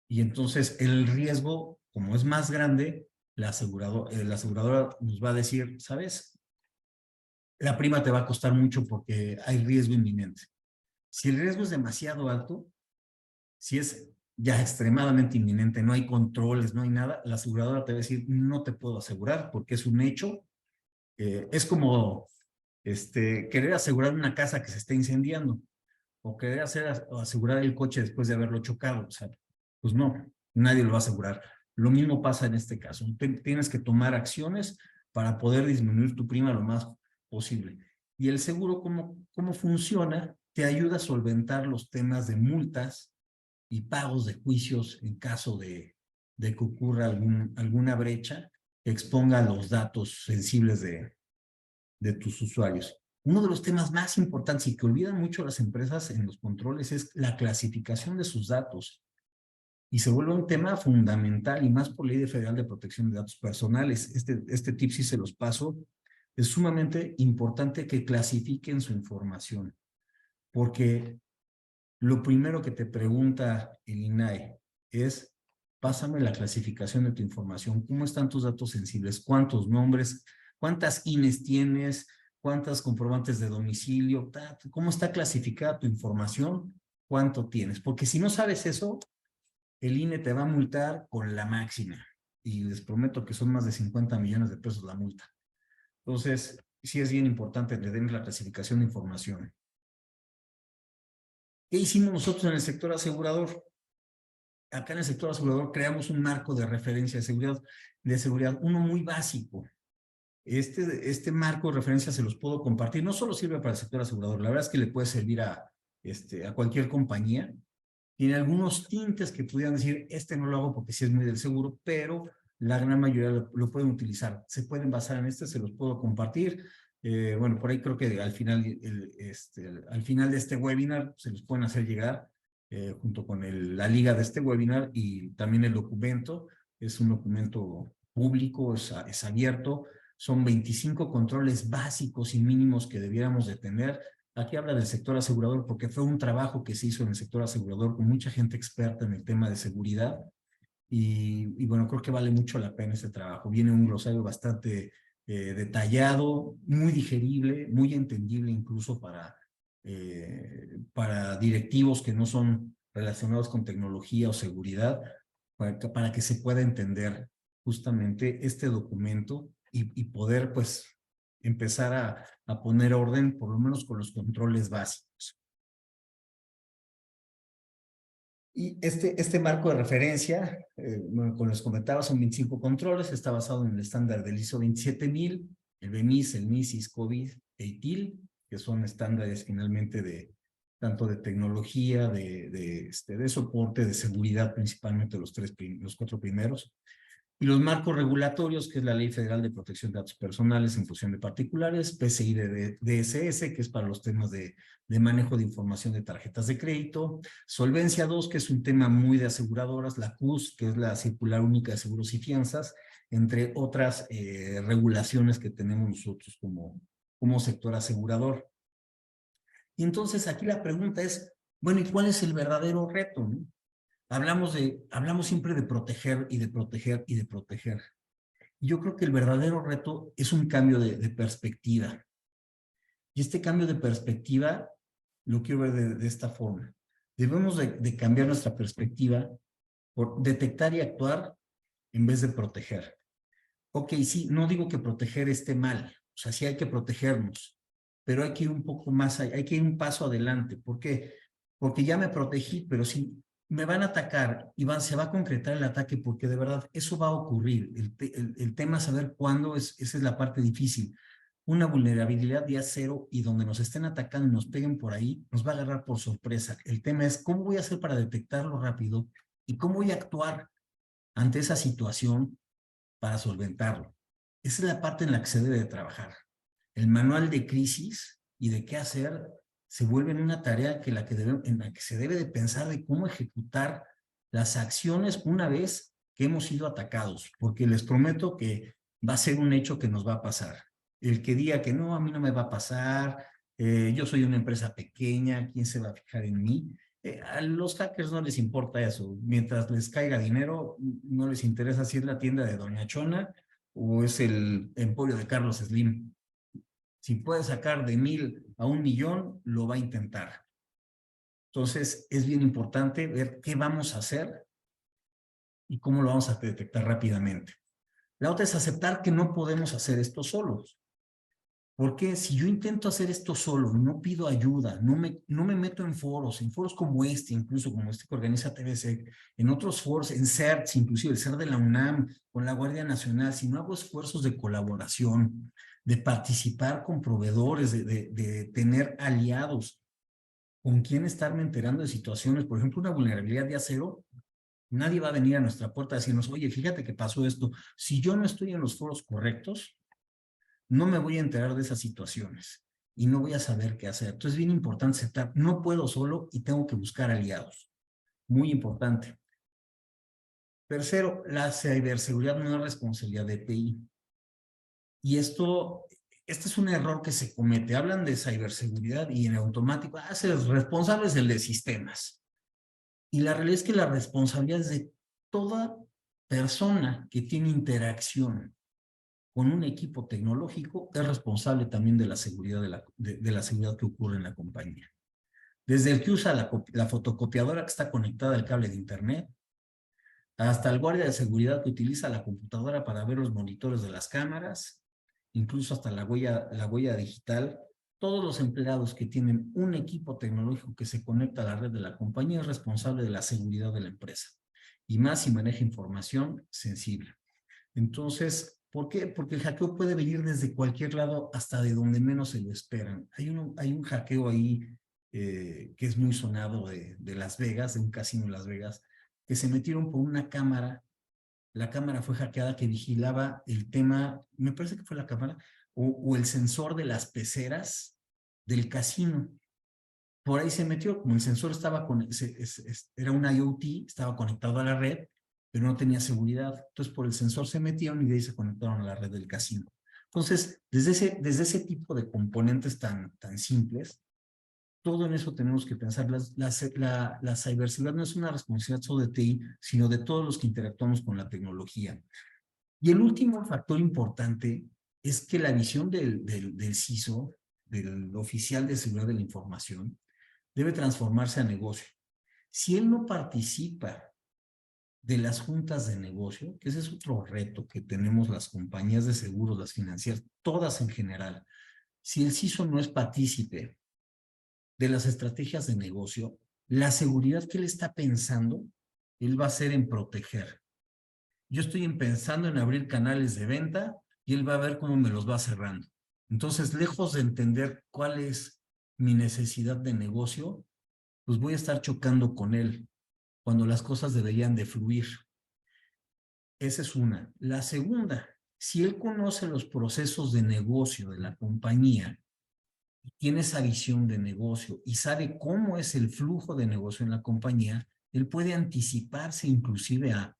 A: y entonces el riesgo, como es más grande, la aseguradora nos va a decir, ¿sabes? La prima te va a costar mucho porque hay riesgo inminente. Si el riesgo es demasiado alto, si es ya extremadamente inminente, no hay controles, no hay nada, la aseguradora te va a decir, no te puedo asegurar porque es un hecho. Es como querer asegurar una casa que se está incendiando o querer asegurar el coche después de haberlo chocado. O sea, pues no, nadie lo va a asegurar. Lo mismo pasa en este caso. Tienes que tomar acciones para poder disminuir tu prima lo más posible. Y el seguro, ¿cómo funciona? Te ayuda a solventar los temas de multas y pagos de juicios en caso de que ocurra alguna brecha que exponga los datos sensibles de tus usuarios. Uno de los temas más importantes y que olvidan mucho las empresas en los controles es la clasificación de sus datos. Y se vuelve un tema fundamental y más por Ley Federal de Protección de Datos Personales. Este tip sí se los paso. Es sumamente importante que clasifiquen su información, porque lo primero que te pregunta el INAI es, pásame la clasificación de tu información, ¿cómo están tus datos sensibles? ¿Cuántos nombres? ¿Cuántas INES tienes? ¿Cuántas comprobantes de domicilio? ¿Cómo está clasificada tu información? ¿Cuánto tienes? Porque si no sabes eso, el INE te va a multar con la máxima. Y les prometo que son más de 50 millones de pesos la multa. Entonces, sí es bien importante que den la clasificación de información. ¿Qué hicimos nosotros en el sector asegurador? Acá en el sector asegurador creamos un marco de referencia de seguridad, uno muy básico. Este marco de referencia se los puedo compartir. No solo sirve para el sector asegurador, la verdad es que le puede servir a cualquier compañía. Tiene algunos tintes que pudieran decir, no lo hago porque sí es muy del seguro, pero la gran mayoría lo pueden utilizar. Se pueden basar en se los puedo compartir. Bueno, por ahí creo que al final de este webinar se los pueden hacer llegar junto con la liga de este webinar y también el documento. Es un documento público, es abierto. Son 25 controles básicos y mínimos que debiéramos de tener. Aquí habla del sector asegurador porque fue un trabajo que se hizo en el sector asegurador con mucha gente experta en el tema de seguridad y bueno, creo que vale mucho la pena este trabajo. Viene un glosario bastante detallado, muy digerible, muy entendible incluso para directivos que no son relacionados con tecnología o seguridad, para que se pueda entender justamente este documento y poder pues empezar a poner orden, por lo menos con los controles básicos. Y este marco de referencia, como les comentaba, son 25 controles, está basado en el estándar del ISO 27000, el BEMIS, el MISIS, COVID e ITIL, que son estándares finalmente tanto de tecnología, de soporte, de seguridad, principalmente los 4 primeros. Y los marcos regulatorios, que es la Ley Federal de Protección de Datos Personales en función de particulares, PCI de DSS, que es para los temas de manejo de información de tarjetas de crédito, Solvencia 2, que es un tema muy de aseguradoras, la CUS, que es la Circular Única de Seguros y Fianzas, entre otras regulaciones que tenemos nosotros como sector asegurador. Y entonces aquí la pregunta es, bueno, ¿y cuál es el verdadero reto, no? Hablamos siempre de proteger y de proteger y de proteger. Yo creo que el verdadero reto es un cambio de perspectiva. Y este cambio de perspectiva lo quiero ver de esta forma. Debemos de cambiar nuestra perspectiva por detectar y actuar en vez de proteger. Ok, sí, no digo que proteger esté mal. O sea, sí hay que protegernos, pero hay que ir un poco más allá, hay que ir un paso adelante. ¿Por qué? Porque ya me protegí, pero si me van a atacar y se va a concretar el ataque, porque de verdad eso va a ocurrir. El tema es saber cuándo, esa es la parte difícil. una vulnerabilidad día cero y donde nos estén atacando y nos peguen por ahí, nos va a agarrar por sorpresa. El tema es cómo voy a hacer para detectarlo rápido y cómo voy a actuar ante esa situación para solventarlo. Esa es la parte en la que se debe de trabajar. El manual de crisis y de qué hacer se vuelve en una tarea en la que se debe de pensar de cómo ejecutar las acciones una vez que hemos sido atacados, porque les prometo que va a ser un hecho que nos va a pasar. El que diga que no, a mí no me va a pasar, yo soy una empresa pequeña, ¿quién se va a fijar en mí? A los hackers no les importa eso. Mientras les caiga dinero, no les interesa si es la tienda de Doña Chona o es el emporio de Carlos Slim. Si puede sacar de 1,000 a 1,000,000, lo va a intentar. Entonces, es bien importante ver qué vamos a hacer y cómo lo vamos a detectar rápidamente. La otra es aceptar que no podemos hacer esto solos. Porque si yo intento hacer esto solo, no pido ayuda, no me meto en foros como este, incluso como este que organiza TVC, en otros foros, en CERTS, inclusive el CERT de la UNAM, con la Guardia Nacional, si no hago esfuerzos de colaboración, de participar con proveedores, de tener aliados, con quien estarme enterando de situaciones, por ejemplo, una vulnerabilidad de acero, nadie va a venir a nuestra puerta a decirnos, oye, fíjate que pasó esto. Si yo no estoy en los foros correctos, no me voy a enterar de esas situaciones y no voy a saber qué hacer. Entonces es bien importante aceptar, no puedo solo y tengo que buscar aliados. Muy importante. Tercero, la ciberseguridad no es responsabilidad de TI. Y este es un error que se comete. Hablan de ciberseguridad y en automático, el responsable es el de sistemas. Y la realidad es que la responsabilidad es de toda persona que tiene interacción con un equipo tecnológico, es responsable también de la seguridad, de la seguridad que ocurre en la compañía. Desde el que usa la fotocopiadora que está conectada al cable de internet, hasta el guardia de seguridad que utiliza la computadora para ver los monitores de las cámaras, incluso hasta la huella digital. Todos los empleados que tienen un equipo tecnológico que se conecta a la red de la compañía es responsable de la seguridad de la empresa. Y más si maneja información sensible. Entonces, ¿por qué? Porque el hackeo puede venir desde cualquier lado hasta de donde menos se lo esperan. Hay un hackeo ahí que es muy sonado de Las Vegas, de un casino en Las Vegas, que se metieron por una cámara. La cámara fue hackeada que vigilaba el tema, me parece que fue la cámara, o el sensor de las peceras del casino. Por ahí se metió, como el sensor estaba era un IoT, estaba conectado a la red, pero no tenía seguridad. Entonces, por el sensor se metieron y de ahí se conectaron a la red del casino. Entonces, desde ese tipo de componentes tan simples, todo en eso tenemos que pensar. La ciberseguridad no es una responsabilidad solo de TI, sino de todos los que interactuamos con la tecnología. Y el último factor importante es que la visión del CISO, del oficial de seguridad de la información, debe transformarse a negocio. Si él no participa de las juntas de negocio, que ese es otro reto que tenemos las compañías de seguros, las financieras, todas en general, si el CISO no es partícipe de las estrategias de negocio, la seguridad que él está pensando, él va a hacer en proteger. Yo estoy pensando en abrir canales de venta y él va a ver cómo me los va cerrando. Entonces, lejos de entender cuál es mi necesidad de negocio, pues voy a estar chocando con él cuando las cosas deberían de fluir. Esa es una. La segunda, si él conoce los procesos de negocio de la compañía, tiene esa visión de negocio y sabe cómo es el flujo de negocio en la compañía, él puede anticiparse inclusive a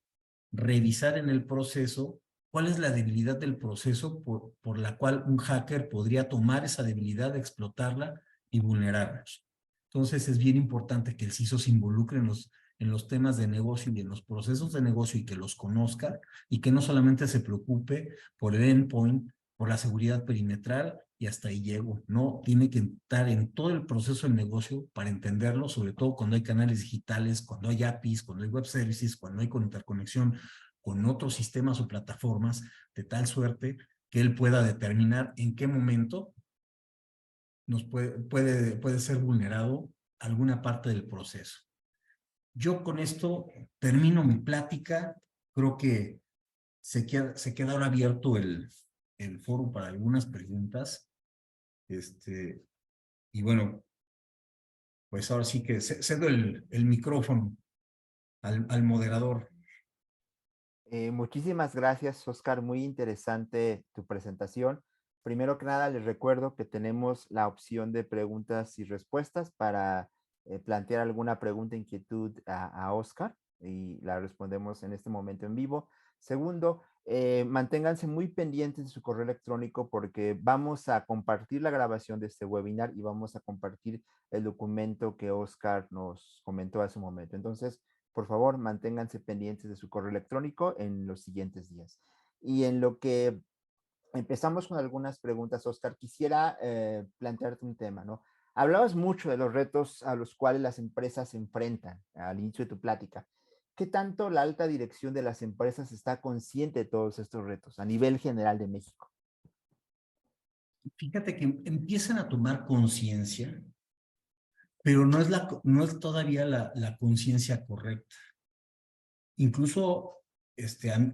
A: revisar en el proceso cuál es la debilidad del proceso por la cual un hacker podría tomar esa debilidad, explotarla y vulnerarnos. Entonces es bien importante que el CISO se involucre en los temas de negocio y en los procesos de negocio y que los conozca y que no solamente se preocupe por el endpoint, por la seguridad perimetral y hasta ahí llego. No, tiene que estar en todo el proceso del negocio para entenderlo, sobre todo cuando hay canales digitales, cuando hay APIs, cuando hay web services, cuando hay interconexión con otros sistemas o plataformas, de tal suerte que él pueda determinar en qué momento puede ser vulnerado alguna parte del proceso. Yo con esto termino mi plática. Creo que se queda ahora abierto el foro para algunas preguntas. Y bueno, pues ahora sí que cedo el micrófono al moderador.
B: Muchísimas gracias, Oscar. Muy interesante tu presentación. Primero que nada, les recuerdo que tenemos la opción de preguntas y respuestas para plantear alguna pregunta, inquietud a Oscar y la respondemos en este momento en vivo. Segundo, manténganse muy pendientes de su correo electrónico porque vamos a compartir la grabación de este webinar y vamos a compartir el documento que Oscar nos comentó hace un momento. Entonces, por favor, manténganse pendientes de su correo electrónico en los siguientes días. Y en lo que empezamos con algunas preguntas, Oscar, quisiera plantearte un tema, ¿no? Hablabas mucho de los retos a los cuales las empresas se enfrentan al inicio de tu plática. ¿Qué tanto la alta dirección de las empresas está consciente de todos estos retos a nivel general de México?
A: Fíjate que empiezan a tomar conciencia, pero no es todavía la conciencia correcta. Incluso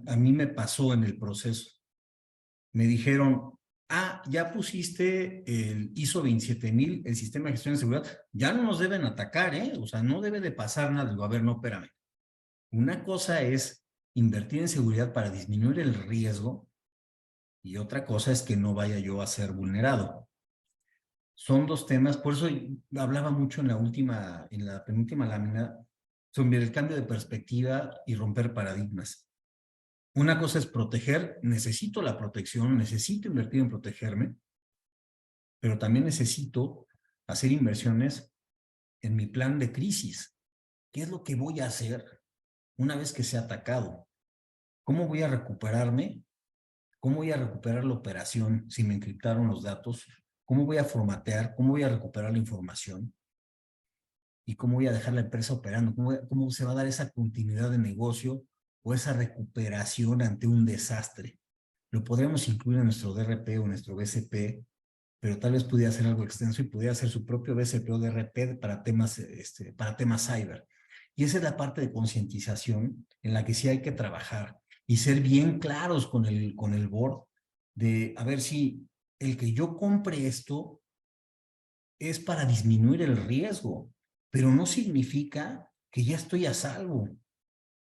A: a mí me pasó en el proceso. Me dijeron, ya pusiste el ISO 27000, el sistema de gestión de seguridad, ya no nos deben atacar, ¿eh? O sea, no debe de pasar nada. Digo, a ver, no, espérame. Una cosa es invertir en seguridad para disminuir el riesgo y otra cosa es que no vaya yo a ser vulnerado. Son dos temas, por eso hablaba mucho en la penúltima lámina sobre el cambio de perspectiva y romper paradigmas. Una cosa es proteger, necesito la protección, necesito invertir en protegerme, pero también necesito hacer inversiones en mi plan de crisis. ¿Qué es lo que voy a hacer una vez que sea atacado? ¿Cómo voy a recuperarme? ¿Cómo voy a recuperar la operación si me encriptaron los datos? ¿Cómo voy a formatear? ¿Cómo voy a recuperar la información? ¿Y cómo voy a dejar la empresa operando? ¿Cómo se va a dar esa continuidad de negocio o esa recuperación ante un desastre? Lo podríamos incluir en nuestro DRP o nuestro BCP, pero tal vez pudiera ser algo extenso y pudiera ser su propio BCP o DRP para temas cyber. Y esa es la parte de concientización en la que sí hay que trabajar y ser bien claros con el board de, a ver si el que yo compre esto es para disminuir el riesgo, pero no significa que ya estoy a salvo.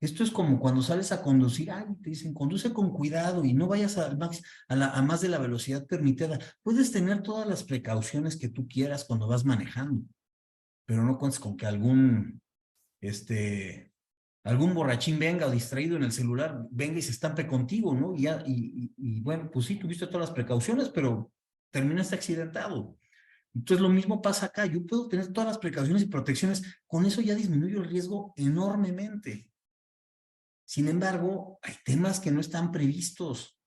A: Esto es como cuando sales a conducir, te dicen, conduce con cuidado y no vayas a más de la velocidad permitida. Puedes tener todas las precauciones que tú quieras cuando vas manejando, pero no cuentes con que algún borrachín venga o distraído en el celular, venga y se estampe contigo, ¿no? Y bueno, pues sí, tuviste todas las precauciones, pero terminaste accidentado. Entonces lo mismo pasa acá, yo puedo tener todas las precauciones y protecciones, con eso ya disminuyo el riesgo enormemente. Sin embargo, hay temas que no están previstos.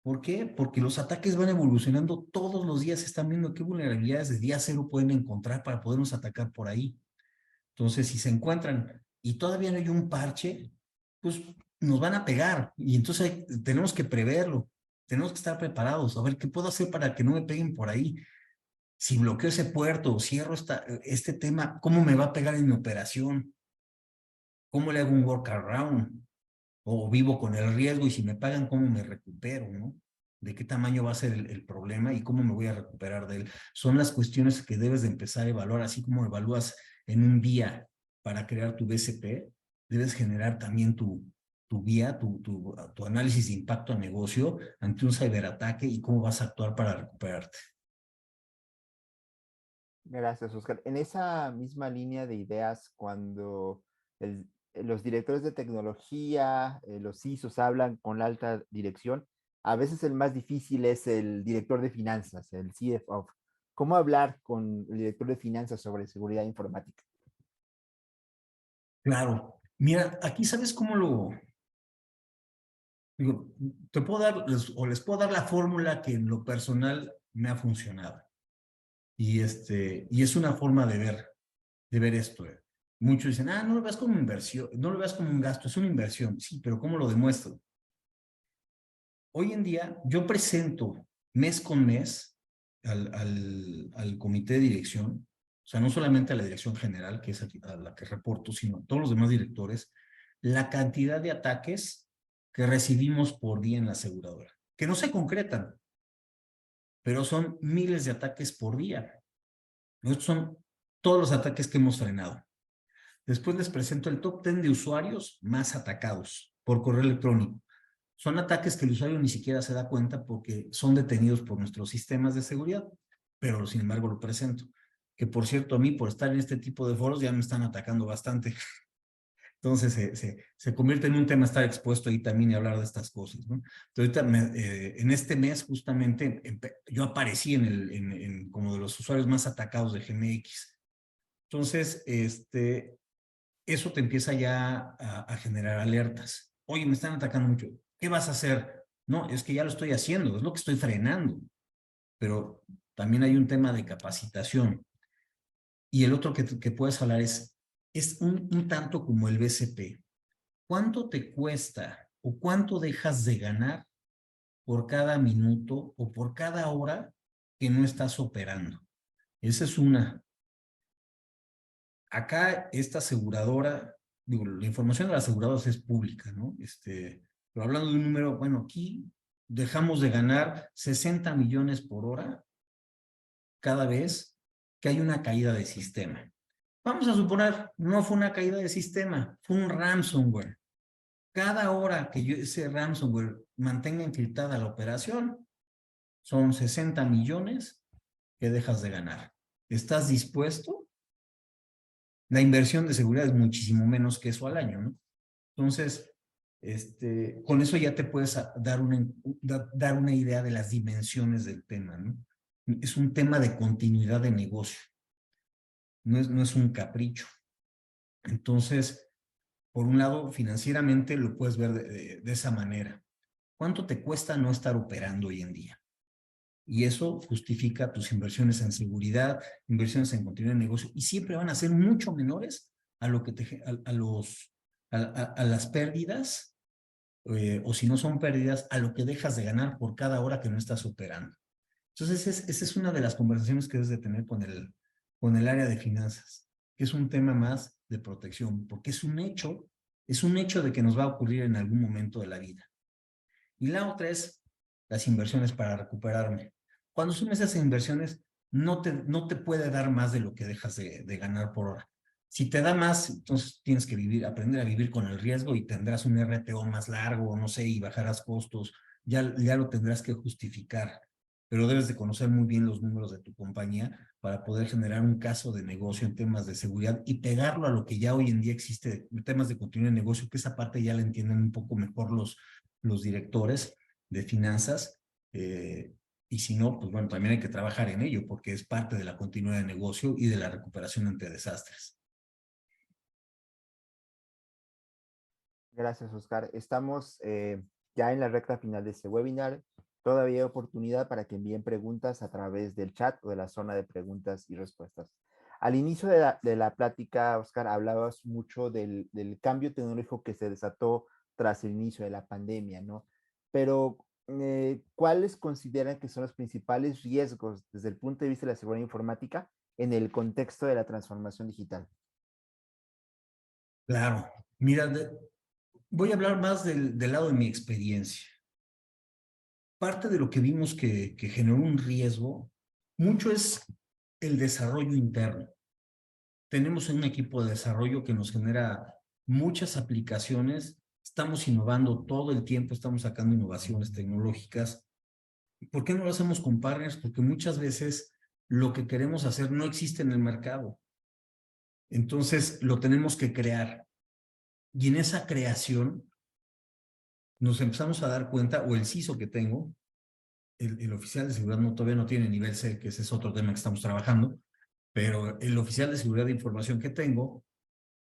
A: ¿Por qué? Porque los ataques van evolucionando todos los días, están viendo qué vulnerabilidades de día cero pueden encontrar para podernos atacar por ahí. Entonces, si se encuentran y todavía no hay un parche, pues nos van a pegar y entonces tenemos que preverlo, tenemos que estar preparados, a ver qué puedo hacer para que no me peguen por ahí. Si bloqueo ese puerto o cierro este tema, ¿cómo me va a pegar en mi operación? ¿Cómo le hago un workaround? O vivo con el riesgo y si me pagan, ¿cómo me recupero, no? ¿De qué tamaño va a ser el problema y cómo me voy a recuperar de él? Son las cuestiones que debes de empezar a evaluar, así como evalúas en un día para crear tu BCP, debes generar también tu guía, tu análisis de impacto a negocio ante un ciberataque y cómo vas a actuar para recuperarte.
B: Gracias, Oscar. En esa misma línea de ideas, cuando los directores de tecnología, los CISOs hablan con la alta dirección, a veces el más difícil es el director de finanzas, el CFO. ¿Cómo hablar con el director de finanzas sobre seguridad informática?
A: Claro. Mira, aquí sabes cómo digo, te puedo dar, les puedo dar la fórmula que en lo personal me ha funcionado. Y es una forma de ver esto. Muchos dicen, no lo veas como inversión, no lo veas como un gasto, es una inversión. Sí, pero ¿cómo lo demuestro? Hoy en día yo presento mes con mes al comité de dirección, o sea, no solamente a la dirección general, que es a la que reporto, sino a todos los demás directores, la cantidad de ataques que recibimos por día en la aseguradora. que no se concretan, pero son miles de ataques por día. Estos son todos los ataques que hemos frenado. Después les presento el top 10 de usuarios más atacados por correo electrónico. Son ataques que el usuario ni siquiera se da cuenta porque son detenidos por nuestros sistemas de seguridad, pero sin embargo lo presento. Que por cierto, a mí por estar en este tipo de foros ya me están atacando bastante. Entonces se convierte en un tema estar expuesto ahí también y hablar de estas cosas, ¿no? Entonces, en este mes justamente yo aparecí como de los usuarios más atacados de GMX. Entonces, eso te empieza ya a generar alertas. Oye, me están atacando mucho. ¿Qué vas a hacer? No, es que ya lo estoy haciendo, es lo que estoy frenando. Pero también hay un tema de capacitación. Y el otro que puedes hablar es un tanto como el BCP. ¿Cuánto te cuesta o cuánto dejas de ganar por cada minuto o por cada hora que no estás operando? Esa es una. Acá esta aseguradora, digo, la información de las aseguradoras es pública, ¿no? Pero hablando de un número, bueno, aquí dejamos de ganar 60 millones por hora cada vez que hay una caída de sistema. Vamos a suponer, no fue una caída de sistema, fue un ransomware. Cada hora que ese ransomware mantenga infiltrada la operación, son 60 millones que dejas de ganar. ¿Estás dispuesto? La inversión de seguridad es muchísimo menos que eso al año, ¿no? Entonces, con eso ya te puedes dar una idea de las dimensiones del tema, ¿no? Es un tema de continuidad de negocio, no es un capricho. Entonces, por un lado, financieramente lo puedes ver de esa manera. ¿Cuánto te cuesta no estar operando hoy en día? Y eso justifica tus inversiones en seguridad, inversiones en continuidad de negocio, y siempre van a ser mucho menores a lo que a las pérdidas, o si no son pérdidas, a lo que dejas de ganar por cada hora que no estás operando. Entonces, esa es una de las conversaciones que debes de tener con el área de finanzas, que es un tema más de protección, porque es un hecho de que nos va a ocurrir en algún momento de la vida. Y la otra es las inversiones para recuperarme. Cuando sumes esas inversiones, no te puede dar más de lo que dejas de ganar por hora. Si te da más, entonces tienes que aprender a vivir con el riesgo y tendrás un RTO más largo, no sé, y bajarás costos. Ya lo tendrás que justificar, pero debes de conocer muy bien los números de tu compañía para poder generar un caso de negocio en temas de seguridad y pegarlo a lo que ya hoy en día existe en temas de continuidad de negocio, que esa parte ya la entienden un poco mejor los directores de finanzas, y si no, pues bueno, también hay que trabajar en ello porque es parte de la continuidad de negocio y de la recuperación ante desastres.
B: Gracias, Oscar. Estamos ya en la recta final de este webinar. Todavía hay oportunidad para que envíen preguntas a través del chat o de la zona de preguntas y respuestas. Al inicio de la plática, Oscar, hablabas mucho del cambio tecnológico que se desató tras el inicio de la pandemia, ¿no? Pero, ¿cuáles consideran que son los principales riesgos desde el punto de vista de la seguridad informática en el contexto de la transformación digital?
A: Claro, mira, voy a hablar más del lado de mi experiencia. Parte de lo que vimos que generó un riesgo, mucho es el desarrollo interno. Tenemos un equipo de desarrollo que nos genera muchas aplicaciones, estamos innovando todo el tiempo, estamos sacando innovaciones tecnológicas. ¿Por qué no lo hacemos con partners? Porque muchas veces lo que queremos hacer no existe en el mercado. Entonces lo tenemos que crear. Y en esa creación nos empezamos a dar cuenta, o el CISO que tengo, el oficial de seguridad todavía no tiene nivel C, que ese es otro tema que estamos trabajando, pero el oficial de seguridad de información que tengo,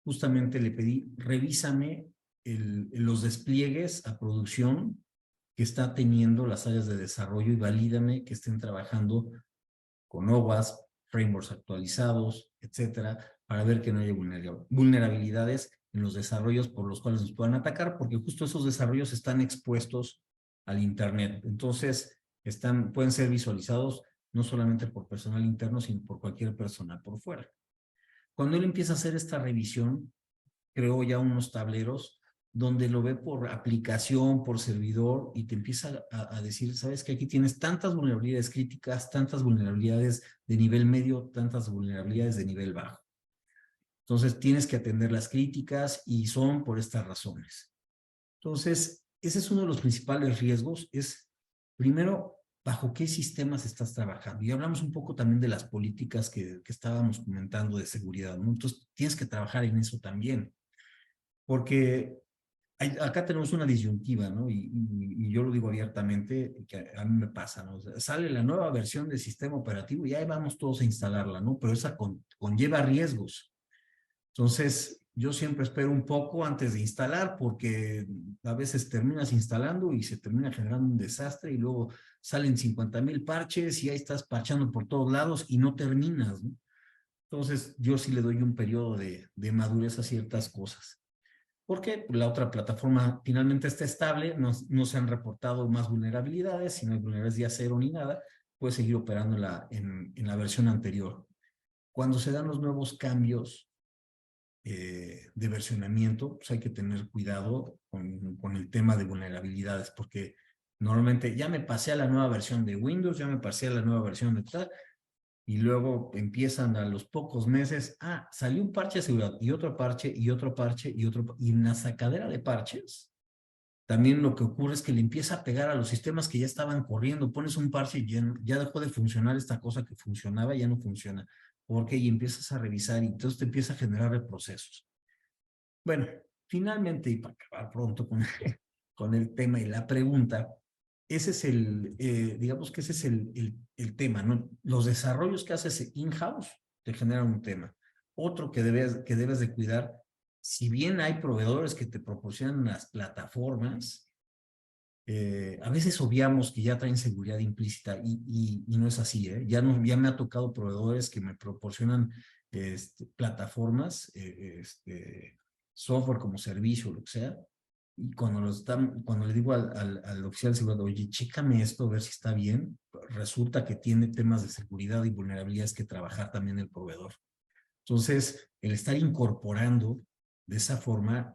A: justamente le pedí, revísame los despliegues a producción que está teniendo las áreas de desarrollo y valídame que estén trabajando con OWASP, frameworks actualizados, etcétera, para ver que no haya vulnerabilidades en los desarrollos por los cuales nos puedan atacar, porque justo esos desarrollos están expuestos al Internet. Entonces, pueden ser visualizados no solamente por personal interno, sino por cualquier persona por fuera. Cuando él empieza a hacer esta revisión, creó ya unos tableros donde lo ve por aplicación, por servidor, y te empieza a decir, sabes que aquí tienes tantas vulnerabilidades críticas, tantas vulnerabilidades de nivel medio, tantas vulnerabilidades de nivel bajo. Entonces tienes que atender las críticas y son por estas razones. Entonces, ese es uno de los principales riesgos, es primero, bajo qué sistemas estás trabajando. Y hablamos un poco también de las políticas que estábamos comentando de seguridad, ¿no? Entonces, tienes que trabajar en eso también, porque acá tenemos una disyuntiva, ¿no? Y yo lo digo abiertamente, que a mí me pasa, ¿no? O sea, sale la nueva versión del sistema operativo y ahí vamos todos a instalarla, ¿no? Pero esa conlleva riesgos. Entonces, yo siempre espero un poco antes de instalar porque a veces terminas instalando y se termina generando un desastre y luego salen 50,000 parches y ahí estás parchando por todos lados y no terminas, ¿no? Entonces, yo sí le doy un periodo de madurez a ciertas cosas. Porque la otra plataforma finalmente está estable, no se han reportado más vulnerabilidades, si no hay vulnerabilidades día cero ni nada, puede seguir operando en la versión anterior. Cuando se dan los nuevos cambios de versionamiento, pues hay que tener cuidado con el tema de vulnerabilidades, porque normalmente ya me pasé a la nueva versión de Windows, ya me pasé a la nueva versión de tal, y luego empiezan a los pocos meses, salió un parche de seguridad, y otro parche, y otro parche, y otro, y en la sacadera de parches, también lo que ocurre es que le empieza a pegar a los sistemas que ya estaban corriendo, pones un parche y ya dejó de funcionar esta cosa que funcionaba, ya no funciona. ¿Por qué? Y empiezas a revisar y entonces te empieza a generar reprocesos. Bueno, finalmente, y para acabar pronto con el tema y la pregunta, ese es digamos que ese es el tema, ¿no? Los desarrollos que haces in-house te generan un tema. Otro que debes de cuidar, si bien hay proveedores que te proporcionan las plataformas, a veces obviamos que ya traen seguridad implícita y no es así, ¿eh? Ya me ha tocado proveedores que me proporcionan plataformas, software como servicio, lo que sea, y cuando le digo al oficial de seguridad, oye, chécame esto, a ver si está bien, resulta que tiene temas de seguridad y vulnerabilidades que trabajar también el proveedor. Entonces, el estar incorporando de esa forma,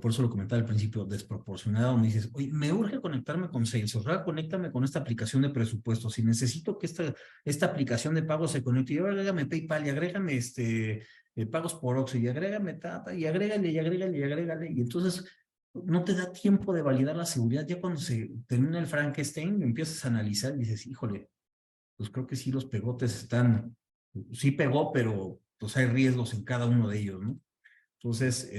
A: por eso lo comentaba al principio, desproporcionado, donde dices, oye, me urge conectarme con Salesforce, ahora conéctame con esta aplicación de presupuestos, si necesito que esta aplicación de pago se conecte, y ahora agrégame PayPal, y agrégame pagos por Oxxo, y agrégame Tata, y agrégale, y agrégale, y agrégale, y entonces no te da tiempo de validar la seguridad, ya cuando se termina el Frankenstein, empiezas a analizar y dices, híjole, pues creo que sí los pegotes están, sí pegó, pero pues hay riesgos en cada uno de ellos, ¿no? Entonces,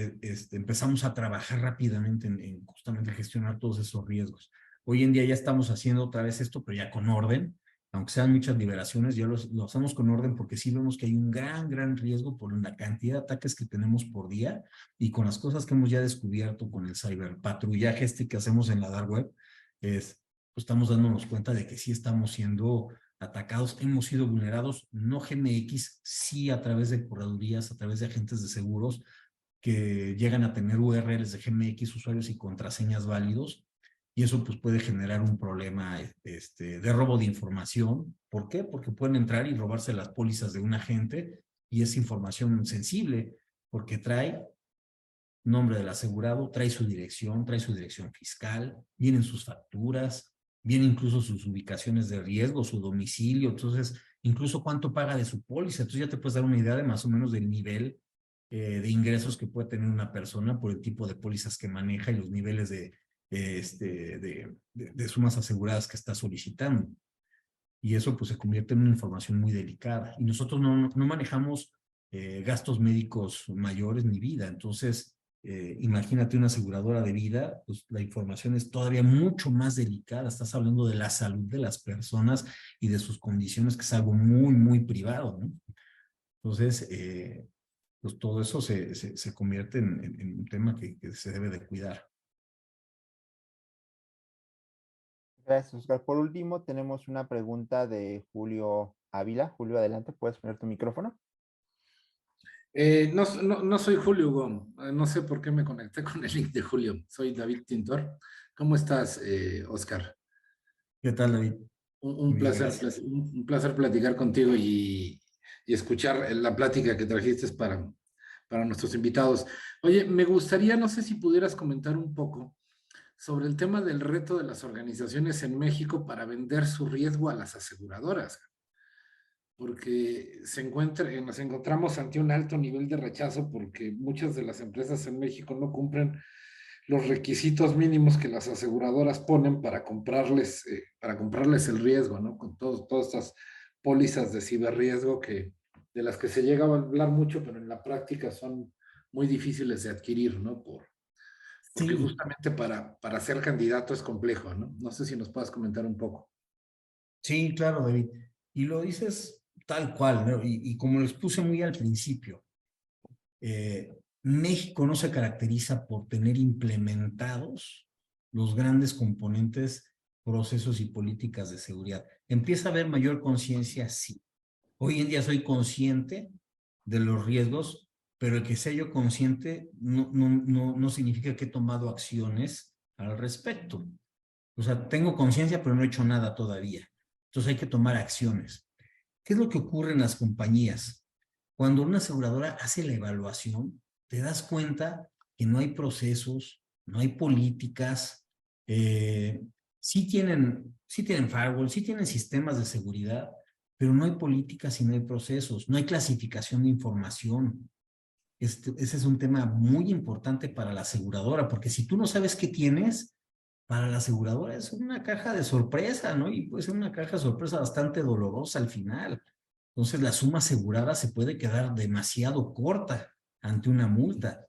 A: empezamos a trabajar rápidamente en justamente gestionar todos esos riesgos. Hoy en día ya estamos haciendo otra vez esto, pero ya con orden, aunque sean muchas liberaciones, ya lo hacemos con orden porque sí vemos que hay un gran riesgo por la cantidad de ataques que tenemos por día y con las cosas que hemos ya descubierto con el ciberpatrullaje que hacemos en la dark web, pues estamos dándonos cuenta de que sí estamos siendo atacados, hemos sido vulnerados, no GMX, sí a través de corredurías, a través de agentes de seguros, que llegan a tener URLs de GMX, usuarios y contraseñas válidos, y eso pues puede generar un problema de robo de información. ¿Por qué? Porque pueden entrar y robarse las pólizas de un agente y es información sensible, porque trae nombre del asegurado, trae su dirección fiscal, vienen sus facturas, vienen incluso sus ubicaciones de riesgo, su domicilio, entonces incluso cuánto paga de su póliza, entonces ya te puedes dar una idea de más o menos del nivel de ingresos que puede tener una persona por el tipo de pólizas que maneja y los niveles de sumas aseguradas que está solicitando. Y eso pues se convierte en una información muy delicada. Y nosotros no manejamos gastos médicos mayores ni vida. Entonces, imagínate una aseguradora de vida, pues la información es todavía mucho más delicada. Estás hablando de la salud de las personas y de sus condiciones, que es algo muy privado, ¿no? Entonces, pues todo eso se convierte en un tema que se debe de cuidar.
B: Gracias, Oscar. Por último, tenemos una pregunta de Julio Ávila. Julio, adelante, ¿puedes poner tu micrófono?
C: No soy Julio Gómez. No sé por qué me conecté con el link de Julio. Soy David Tintor. ¿Cómo estás, Oscar?
A: ¿Qué tal, David?
C: Un
A: Muy bien,
C: placer,
A: gracias.
C: un placer platicar contigo y escuchar la plática que trajiste para nuestros invitados. Oye, me gustaría, no sé si pudieras comentar un poco sobre el tema del reto de las organizaciones en México para vender su riesgo a las aseguradoras, porque nos encontramos ante un alto nivel de rechazo porque muchas de las empresas en México no cumplen los requisitos mínimos que las aseguradoras ponen para comprarles el riesgo, ¿no? Con todas estas pólizas de ciberriesgo de las que se llega a hablar mucho, pero en la práctica son muy difíciles de adquirir, ¿no? Porque
A: Sí,
C: justamente para ser candidato es complejo, ¿no? No sé si nos puedas comentar un poco.
A: sí, claro, David. Y lo dices tal cual, ¿no? Y como les puse muy al principio, México no se caracteriza por tener implementados los grandes componentes, procesos y políticas de seguridad. Empieza a haber mayor conciencia, sí. Hoy en día soy consciente de los riesgos, pero el que sea yo consciente no significa que he tomado acciones al respecto. O sea, tengo conciencia, pero no he hecho nada todavía. Entonces hay que tomar acciones. ¿Qué es lo que ocurre en las compañías? Cuando una aseguradora hace la evaluación, te das cuenta que no hay procesos, no hay políticas, sí tienen firewall, sí tienen sistemas de seguridad, pero no hay políticas y no hay procesos, no hay clasificación de información. Ese es un tema muy importante para la aseguradora, porque si tú no sabes qué tienes, para la aseguradora es una caja de sorpresa, ¿no? Y puede ser una caja de sorpresa bastante dolorosa al final. Entonces la suma asegurada se puede quedar demasiado corta ante una multa.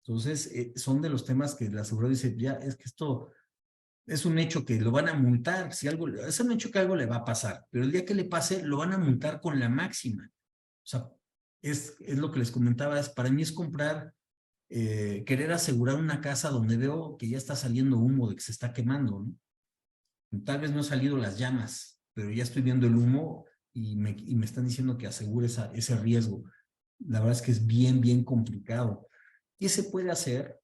A: Entonces son de los temas que la aseguradora dice, ya, es que esto es un hecho que lo van a multar, si algo, es un hecho que algo le va a pasar, pero el día que le pase lo van a multar con la máxima. O sea, es lo que les comentaba, para mí es comprar, querer asegurar una casa donde veo que ya está saliendo humo de que se está quemando, ¿no? Tal vez no han salido las llamas, pero ya estoy viendo el humo y me están diciendo que asegure ese riesgo. La verdad es que es bien, bien complicado. ¿Qué se puede hacer?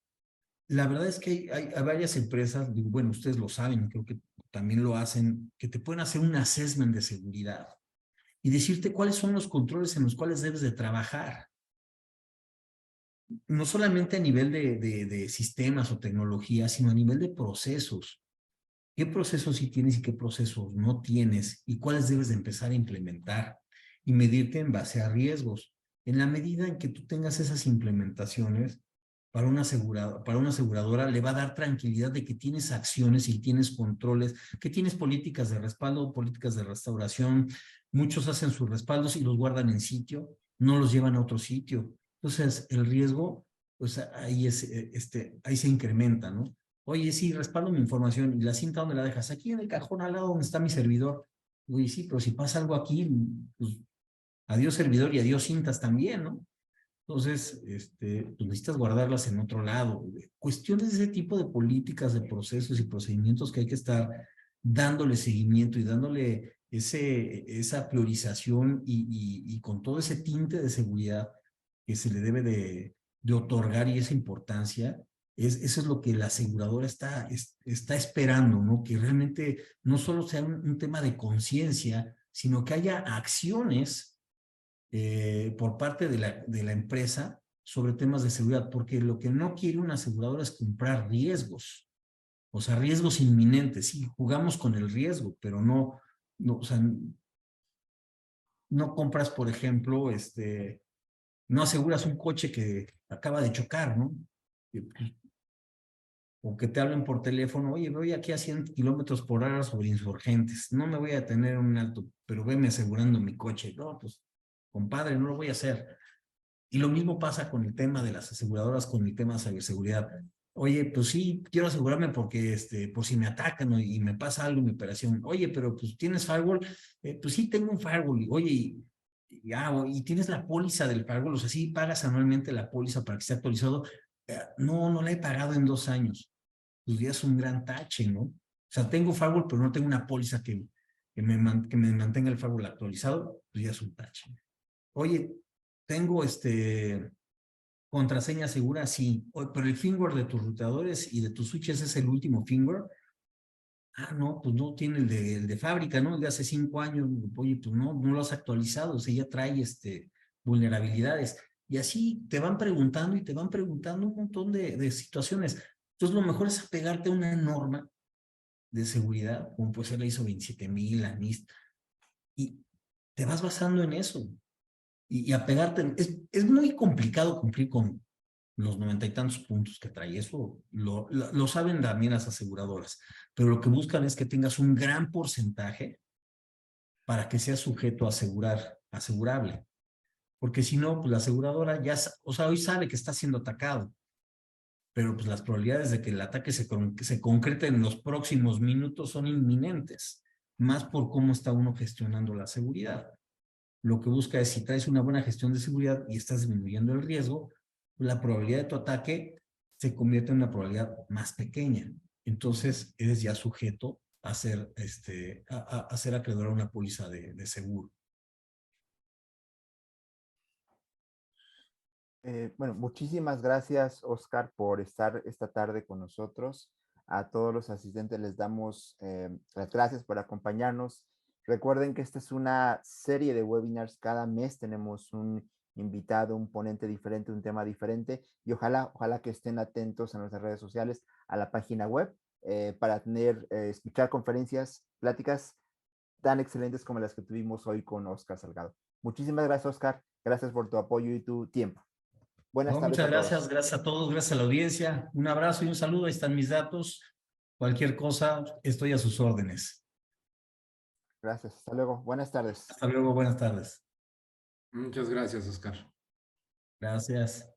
A: La verdad es que hay varias empresas, digo, bueno, ustedes lo saben, creo que también lo hacen, que te pueden hacer un assessment de seguridad y decirte cuáles son los controles en los cuales debes de trabajar. No solamente a nivel de sistemas o tecnología, sino a nivel de procesos. ¿Qué procesos sí tienes y qué procesos no tienes? ¿Y cuáles debes de empezar a implementar? Y medirte en base a riesgos. En la medida en que tú tengas esas implementaciones, para una aseguradora le va a dar tranquilidad de que tienes acciones y tienes controles, que tienes políticas de respaldo, políticas de restauración. Muchos hacen sus respaldos y los guardan en sitio, no los llevan a otro sitio. Entonces, el riesgo, pues ahí se incrementa, ¿no? Oye, sí, respaldo mi información. ¿Y la cinta dónde la dejas? Aquí en el cajón al lado donde está mi servidor. Oye, sí, pero si pasa algo aquí, pues adiós servidor y adiós cintas también, ¿no? Entonces, pues necesitas guardarlas en otro lado. Cuestiones de ese tipo de políticas, de procesos y procedimientos que hay que estar dándole seguimiento y dándole esa priorización y con todo ese tinte de seguridad que se le debe de otorgar y esa importancia, eso es lo que la aseguradora está esperando, ¿no? Que realmente no solo sea un tema de conciencia, sino que haya acciones por parte de la empresa sobre temas de seguridad, porque lo que no quiere una aseguradora es comprar riesgos, o sea, riesgos inminentes. Sí, jugamos con el riesgo, pero o sea, no compras, por ejemplo, no aseguras un coche que acaba de chocar, ¿no? O que te hablen por teléfono, oye, voy aquí a 100 kilómetros por hora sobre Insurgentes, no me voy a tener un alto, pero veme asegurando mi coche. No, pues, compadre, no lo voy a hacer. Y lo mismo pasa con el tema de las aseguradoras, con el tema de ciberseguridad. Oye, pues sí, quiero asegurarme porque por si me atacan y me pasa algo en mi operación. Oye, pero pues tienes firewall. Pues sí, tengo un firewall. Oye, y tienes la póliza del firewall, o sea, sí pagas anualmente la póliza para que esté actualizado. No, no la he pagado en 2 años. Pues ya es un gran tache, ¿no? O sea, tengo firewall, pero no tengo una póliza que me mantenga el firewall actualizado. Pues ya es un tache. Oye, tengo contraseña segura, sí. Pero el firmware de tus routadores y de tus switches es el último firmware. Ah, no, pues no tiene el de fábrica, ¿no? El de hace 5 años. Oye, pues no lo has actualizado. O sea, ya trae vulnerabilidades. Y así te van preguntando y te van preguntando un montón de situaciones. Entonces, lo mejor es apegarte a una norma de seguridad, como puede ser la ISO 27000, la NIST, y te vas basando en eso. Y apegarte. Es muy complicado cumplir con los 90 y tantos puntos que trae. Eso lo saben también las aseguradoras. Pero lo que buscan es que tengas un gran porcentaje para que sea sujeto a asegurable. Porque si no, pues la aseguradora ya, o sea, hoy sabe que está siendo atacado, pero pues las probabilidades de que el ataque se concrete en los próximos minutos son inminentes, más por cómo está uno gestionando la seguridad. Lo que busca es, si traes una buena gestión de seguridad y estás disminuyendo el riesgo, la probabilidad de tu ataque se convierte en una probabilidad más pequeña. Entonces, eres ya sujeto a ser, a ser acreedor a una póliza de seguro.
B: Bueno, muchísimas gracias, Oscar, por estar esta tarde con nosotros. A todos los asistentes les damos las gracias por acompañarnos. Recuerden que esta es una serie de webinars. Cada mes tenemos un invitado, un ponente diferente, un tema diferente. Y ojalá que estén atentos a nuestras redes sociales, a la página web, para escuchar conferencias, pláticas tan excelentes como las que tuvimos hoy con Oscar Salgado. Muchísimas gracias, Oscar. Gracias por tu apoyo y tu tiempo. Buenas
A: No,
B: tardes
A: muchas
B: a
A: gracias,
B: todos.
A: gracias a todos, gracias a la audiencia. Un abrazo y un saludo. Ahí están mis datos. Cualquier cosa, estoy a sus órdenes.
B: Gracias. Hasta luego. Buenas tardes.
A: Hasta luego, buenas tardes.
C: Muchas gracias, Oscar.
A: Gracias.